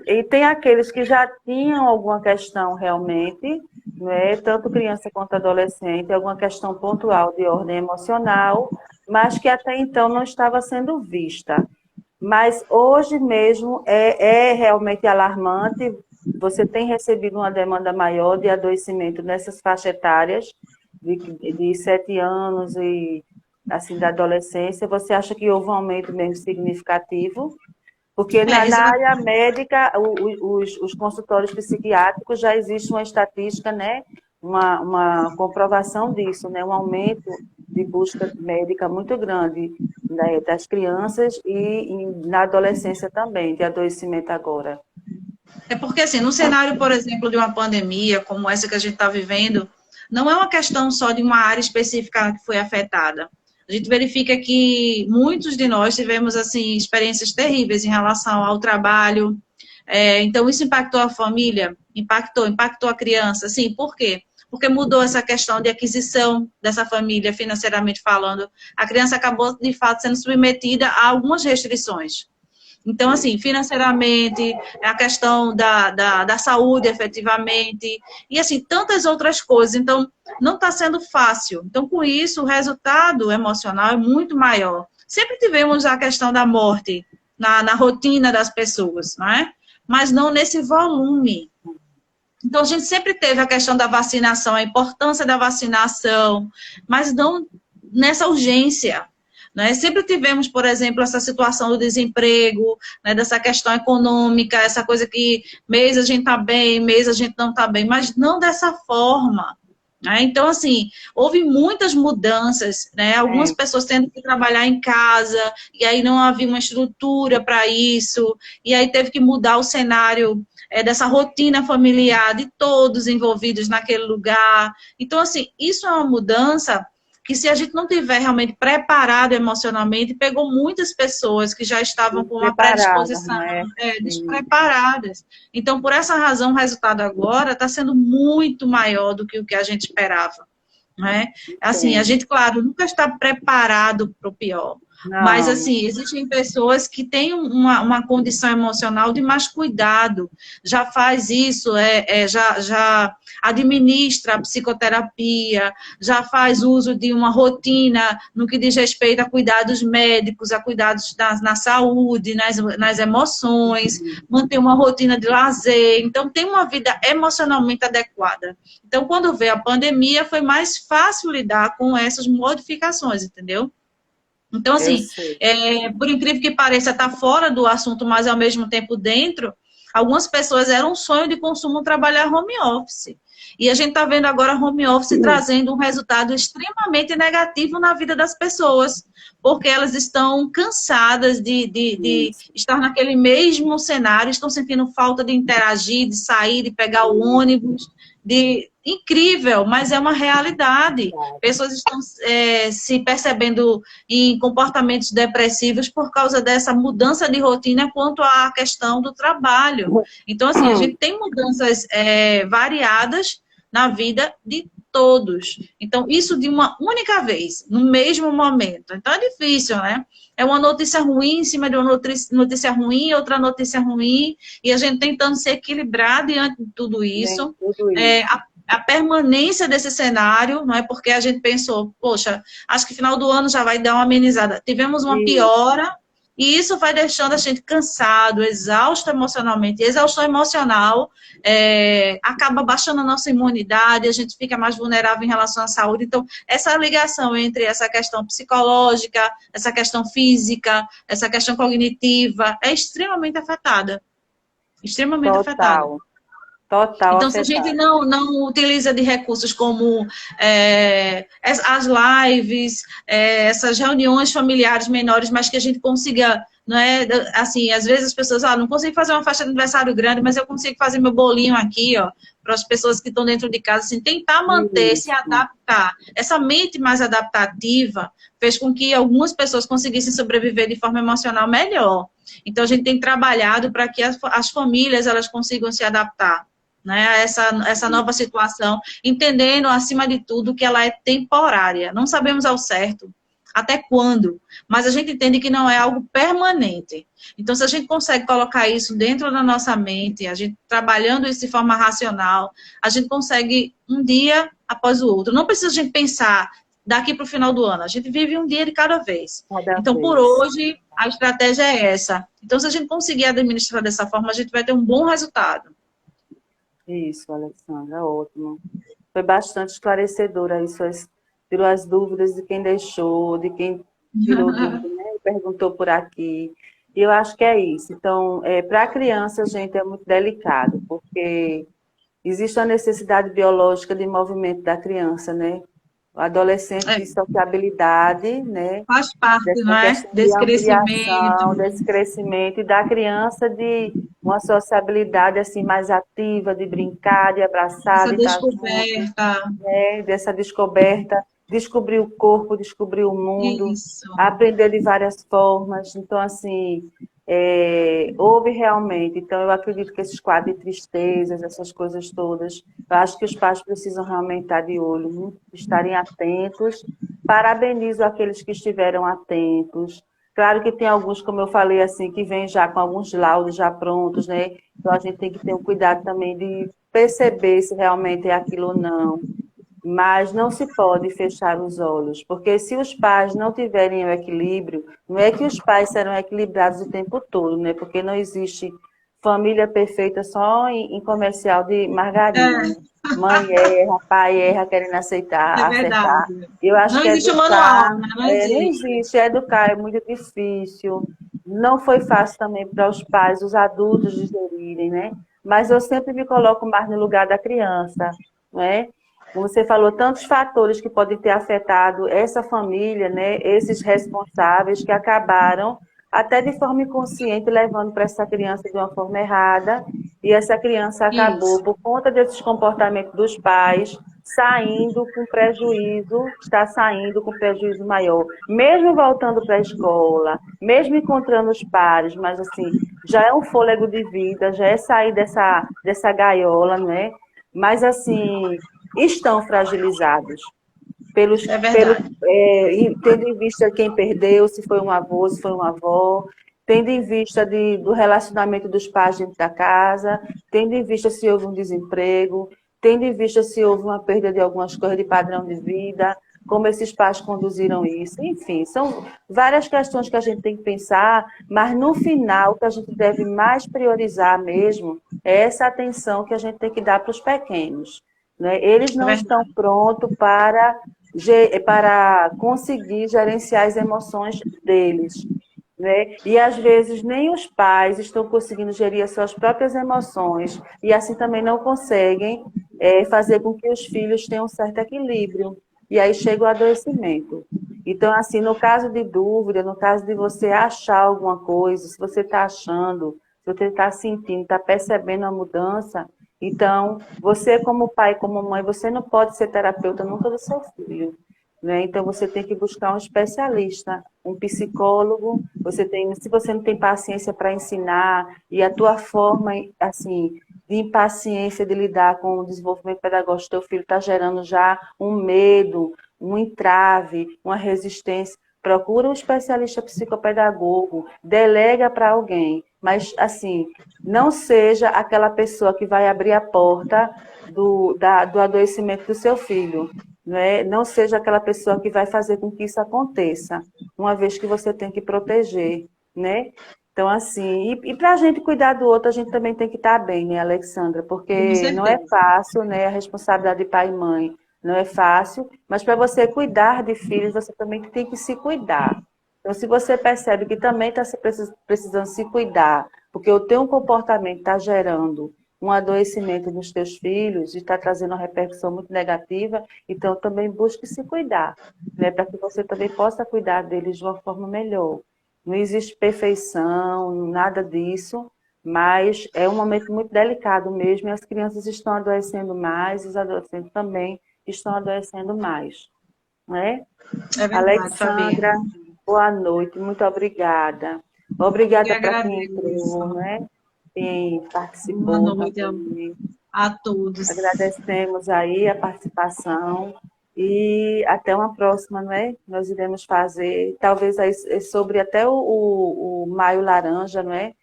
e tem aqueles que já tinham alguma questão realmente, né, tanto criança quanto adolescente, alguma questão pontual de ordem emocional, mas que até então não estava sendo vista. Mas hoje mesmo é realmente alarmante. Você tem recebido uma demanda maior de adoecimento nessas faixas etárias, de 7 anos e assim da adolescência. Você acha que houve um aumento mesmo significativo? Porque na Exato. área médica, os consultórios psiquiátricos já existe uma estatística, né? Uma comprovação disso, né? Um aumento de busca médica muito grande, né, das crianças e na adolescência também, de adoecimento agora. É porque, assim, no cenário, por exemplo, de uma pandemia como essa que a gente está vivendo, não é uma questão só de uma área específica que foi afetada. A gente verifica que muitos de nós tivemos, assim, experiências terríveis em relação ao trabalho. Então, isso impactou a família? Impactou a criança. Assim, por quê? Porque mudou essa questão de aquisição dessa família, financeiramente falando. A criança acabou, de fato, sendo submetida a algumas restrições. Então, assim, financeiramente, a questão da saúde, efetivamente, e, assim, tantas outras coisas. Então, não está sendo fácil. Então, com isso, o resultado emocional é muito maior. Sempre tivemos a questão da morte na rotina das pessoas, não é? Mas não nesse volume. Então, a gente sempre teve a questão da vacinação, a importância da vacinação, mas não nessa urgência. Né? Sempre tivemos, por exemplo, essa situação do desemprego, né, dessa questão econômica, essa coisa que mês a gente está bem, mês a gente não está bem, mas não dessa forma. Né? Então, assim, houve muitas mudanças, né? Algumas pessoas tendo que trabalhar em casa, e aí não havia uma estrutura para isso, e aí teve que mudar o cenário dessa rotina familiar de todos envolvidos naquele lugar. Então, assim, isso é uma mudança que se a gente não tiver realmente preparado emocionalmente, pegou muitas pessoas que já estavam com uma predisposição despreparadas. Então, por essa razão, o resultado agora está sendo muito maior do que o que a gente esperava. Né? Assim, a gente, claro, nunca está preparado para o pior. Não. Mas, assim, existem pessoas que têm uma condição emocional de mais cuidado, já faz isso, já administra a psicoterapia, já faz uso de uma rotina no que diz respeito a cuidados médicos, a cuidados na saúde, nas emoções, mantém uma rotina de lazer, então tem uma vida emocionalmente adequada. Então, quando veio a pandemia, foi mais fácil lidar com essas modificações, entendeu? Então, assim, por incrível que pareça, está fora do assunto, mas ao mesmo tempo dentro, algumas pessoas eram um sonho de consumo trabalhar home office. E a gente está vendo agora home office trazendo um resultado extremamente negativo na vida das pessoas, porque elas estão cansadas de estar naquele mesmo cenário, estão sentindo falta de interagir, de sair, de pegar o ônibus, incrível, mas é uma realidade. Pessoas estão se percebendo em comportamentos depressivos por causa dessa mudança de rotina quanto à questão do trabalho. Então, assim, a gente tem mudanças variadas na vida de todos. Então, isso de uma única vez, no mesmo momento. Então, é difícil, né? É uma notícia ruim em cima de uma notícia ruim, outra notícia ruim, e a gente tentando se equilibrar diante de tudo Bem, isso. tudo isso. A permanência desse cenário, não é porque a gente pensou, poxa, acho que final do ano já vai dar uma amenizada. Tivemos uma Isso. piora, e isso vai deixando a gente cansado, exausto emocionalmente. Exaustão emocional acaba baixando a nossa imunidade, a gente fica mais vulnerável em relação à saúde. Então, essa ligação entre essa questão psicológica, essa questão física, essa questão cognitiva, é extremamente afetada. Extremamente afetada. Total Então, se a gente afetada. não utiliza de recursos como as lives, essas reuniões familiares menores, mas que a gente consiga, não é, assim, às vezes as pessoas, não consigo fazer uma festa de aniversário grande, mas eu consigo fazer meu bolinho aqui, ó, para as pessoas que estão dentro de casa, assim, tentar manter, se Isso. adaptar. Essa mente mais adaptativa fez com que algumas pessoas conseguissem sobreviver de forma emocional melhor. Então, a gente tem trabalhado para que as famílias, elas consigam se adaptar, né, a essa nova situação, entendendo, acima de tudo, que ela é temporária. Não sabemos ao certo até quando, mas a gente entende que não é algo permanente. Então, se a gente consegue colocar isso dentro da nossa mente, a gente trabalhando isso de forma racional, a gente consegue um dia após o outro. Não precisa a gente pensar daqui para o final do ano, a gente vive um dia de cada vez. Cada Então, por vez. hoje, a estratégia é essa. Então, se a gente conseguir administrar dessa forma, a gente vai ter um bom resultado. Isso, Alexandra, ótimo. Foi bastante esclarecedora aí, tirou as dúvidas de quem deixou, de quem tirou dúvida, né? Perguntou por aqui. E eu acho que é isso. Então, para a criança, gente, é muito delicado, porque existe a necessidade biológica de movimento da criança, né? O adolescente de sociabilidade, né? Faz parte, não Dessa é? questão de Desse crescimento, ampliação, desse crescimento, e da criança de uma sociabilidade assim mais ativa, de brincar, de abraçar, essa de estar junto, descoberta. né? Dessa descoberta, descobrir o corpo, descobrir o mundo, Isso. aprender de várias formas. Então, assim, houve realmente. Então, eu acredito que esses quadros de tristezas, essas coisas todas, eu acho que os pais precisam realmente estar de olho, estarem atentos. Parabenizo aqueles que estiveram atentos. Claro que tem alguns, como eu falei, assim, que vêm já com alguns laudos já prontos, né? Então, a gente tem que ter um cuidado também de perceber se realmente é aquilo ou não. Mas não se pode fechar os olhos, porque se os pais não tiverem o equilíbrio, não é que os pais serão equilibrados o tempo todo, né? Porque não existe família perfeita só em comercial de margarina, né? Mãe erra, pai erra, querendo É acertar. verdade. Eu acho Não que existe um manual, educar, né? Não não existe. existe, educar é muito difícil. Não foi fácil também para os pais, os adultos digerirem, né? Mas eu sempre me coloco mais no lugar da criança, não é? Como você falou, tantos fatores que podem ter afetado essa família, né? Esses responsáveis que acabaram, até de forma inconsciente, levando para essa criança de uma forma errada, e essa criança acabou, Isso. por conta desses comportamentos dos pais, saindo com prejuízo, está saindo com prejuízo maior, mesmo voltando para a escola, mesmo encontrando os pares, mas assim, já é um fôlego de vida, já é sair dessa gaiola, não é? Mas assim, estão fragilizados É verdade. tendo em vista quem perdeu, se foi um avô, se foi uma avó, tendo em vista do relacionamento dos pais dentro da casa, tendo em vista se houve um desemprego, tendo em vista se houve uma perda de algumas coisas de padrão de vida, como esses pais conduziram isso. Enfim, são várias questões que a gente tem que pensar, mas no final o que a gente deve mais priorizar mesmo é essa atenção que a gente tem que dar para os pequenos, né? Eles É não estão verdade. prontos para conseguir gerenciar as emoções deles, né? E às vezes nem os pais estão conseguindo gerir as suas próprias emoções e assim também não conseguem fazer com que os filhos tenham um certo equilíbrio. E aí chega o adoecimento. Então, assim, no caso de dúvida, no caso de você achar alguma coisa, se você está achando, se você está sentindo, está percebendo a mudança, então, você como pai, como mãe, você não pode ser terapeuta nunca do seu filho, né? Então, você tem que buscar um especialista, um psicólogo. Se você não tem paciência para ensinar e a tua forma, assim, de impaciência de lidar com o desenvolvimento pedagógico do teu filho, está gerando já um medo, um entrave, uma resistência, procura um especialista psicopedagogo, delega para alguém, mas assim, não seja aquela pessoa que vai abrir a porta do adoecimento do seu filho, né? Não seja aquela pessoa que vai fazer com que isso aconteça, uma vez que você tem que proteger, né? Então, assim, e para a gente cuidar do outro, a gente também tem que estar bem, né, Alexandra? Com Porque não é certeza. fácil, né, a responsabilidade de pai e mãe não é fácil, mas para você cuidar de filhos, você também tem que se cuidar. Então, se você percebe que também está precisando se cuidar, porque o teu comportamento está gerando um adoecimento nos teus filhos e está trazendo uma repercussão muito negativa, então também busque se cuidar, né, para que você também possa cuidar deles de uma forma melhor. Não existe perfeição, nada disso, mas é um momento muito delicado mesmo, e as crianças estão adoecendo mais, os adolescentes também estão adoecendo mais, né? É verdade, Fabi. Alexandra, boa noite, muito obrigada. Eu que Obrigada para quem entrou, agradeço. né? Quem Boa participou noite também. a todos. Agradecemos aí a participação e até uma próxima, não é? Nós iremos fazer, talvez aí sobre até o Maio Laranja, não é?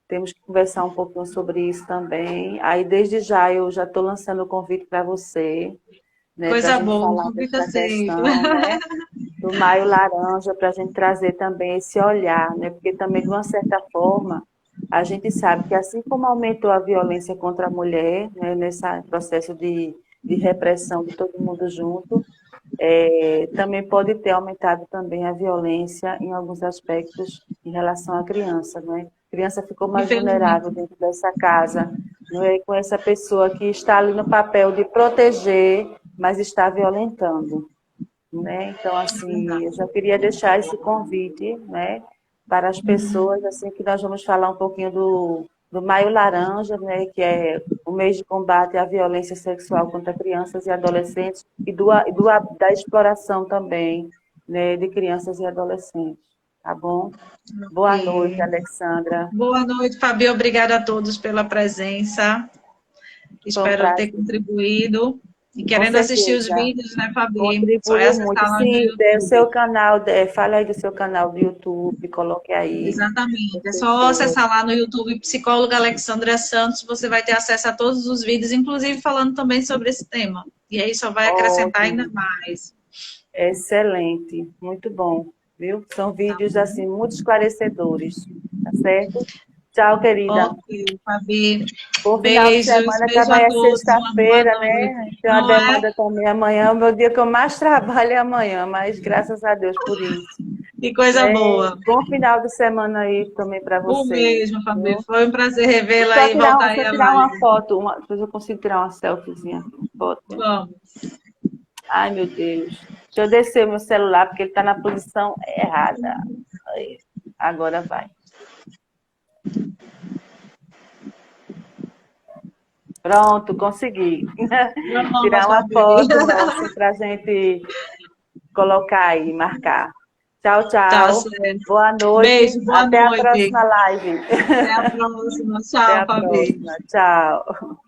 Temos que conversar um pouquinho sobre isso também. Aí, desde já, eu já estou lançando o convite para você, né, para a Coisa gente boa, falar convida dessa sempre. questão, né, do Maio Laranja, para a gente trazer também esse olhar, né, porque também, de uma certa forma, a gente sabe que assim como aumentou a violência contra a mulher, né, nesse processo de repressão de todo mundo junto, também pode ter aumentado também a violência em alguns aspectos em relação à criança, não é? A criança ficou mais Infelizmente. vulnerável dentro dessa casa, não é? Com essa pessoa que está ali no papel de proteger, mas está violentando, né? Então, assim, eu já queria deixar esse convite, né, para as pessoas, assim, que nós vamos falar um pouquinho do Maio Laranja, né, que é o mês de combate à violência sexual contra crianças e adolescentes e da exploração também, né, de crianças e adolescentes, tá bom? Boa noite, Ok. Alexandra. Boa noite, Fabi. Obrigada a todos pela presença. Foi um Espero ter prazer. contribuído. E Com querendo assistir os certeza. vídeos, né, Fabi? Só é Contribuiu muito. acessar lá no Sim, o seu YouTube. canal, fala aí do seu canal do YouTube, coloque aí. Exatamente. As É só pessoas. acessar lá no YouTube Psicóloga Alexandra Santos, você vai ter acesso a todos os vídeos, inclusive falando também sobre esse tema. E aí só vai acrescentar ainda Ótimo, mais. excelente, muito bom, viu? São Tá vídeos, bom? assim, muito esclarecedores, tá certo? Tchau, querida. Ok, Fabi. Bom final de Beijos, semana, que beijo a amanhã é todos. Uma boa sexta-feira, noite. né? Tem uma Não é? demanda também amanhã, o meu dia que eu mais trabalho é amanhã, mas graças a Deus por isso. Que coisa Né? boa. Bom final de semana aí também para O vocês, mesmo, Fabi. viu? Foi um prazer revê-la e voltar Se aí eu à tirar uma live. foto, depois eu consigo tirar uma selfiezinha, foto. Vamos. Ai, meu Deus. Deixa eu descer o meu celular, porque ele está na posição errada. Aí, agora vai. Pronto, consegui. Tirar Vamos, uma Fabi. foto nossa para a gente colocar aí, marcar. Tchau, Tá tchau. certo. Boa noite. Beijo, boa Até a noite. próxima live. Até a próxima. Até Tchau, a Fabi. próxima. Tchau.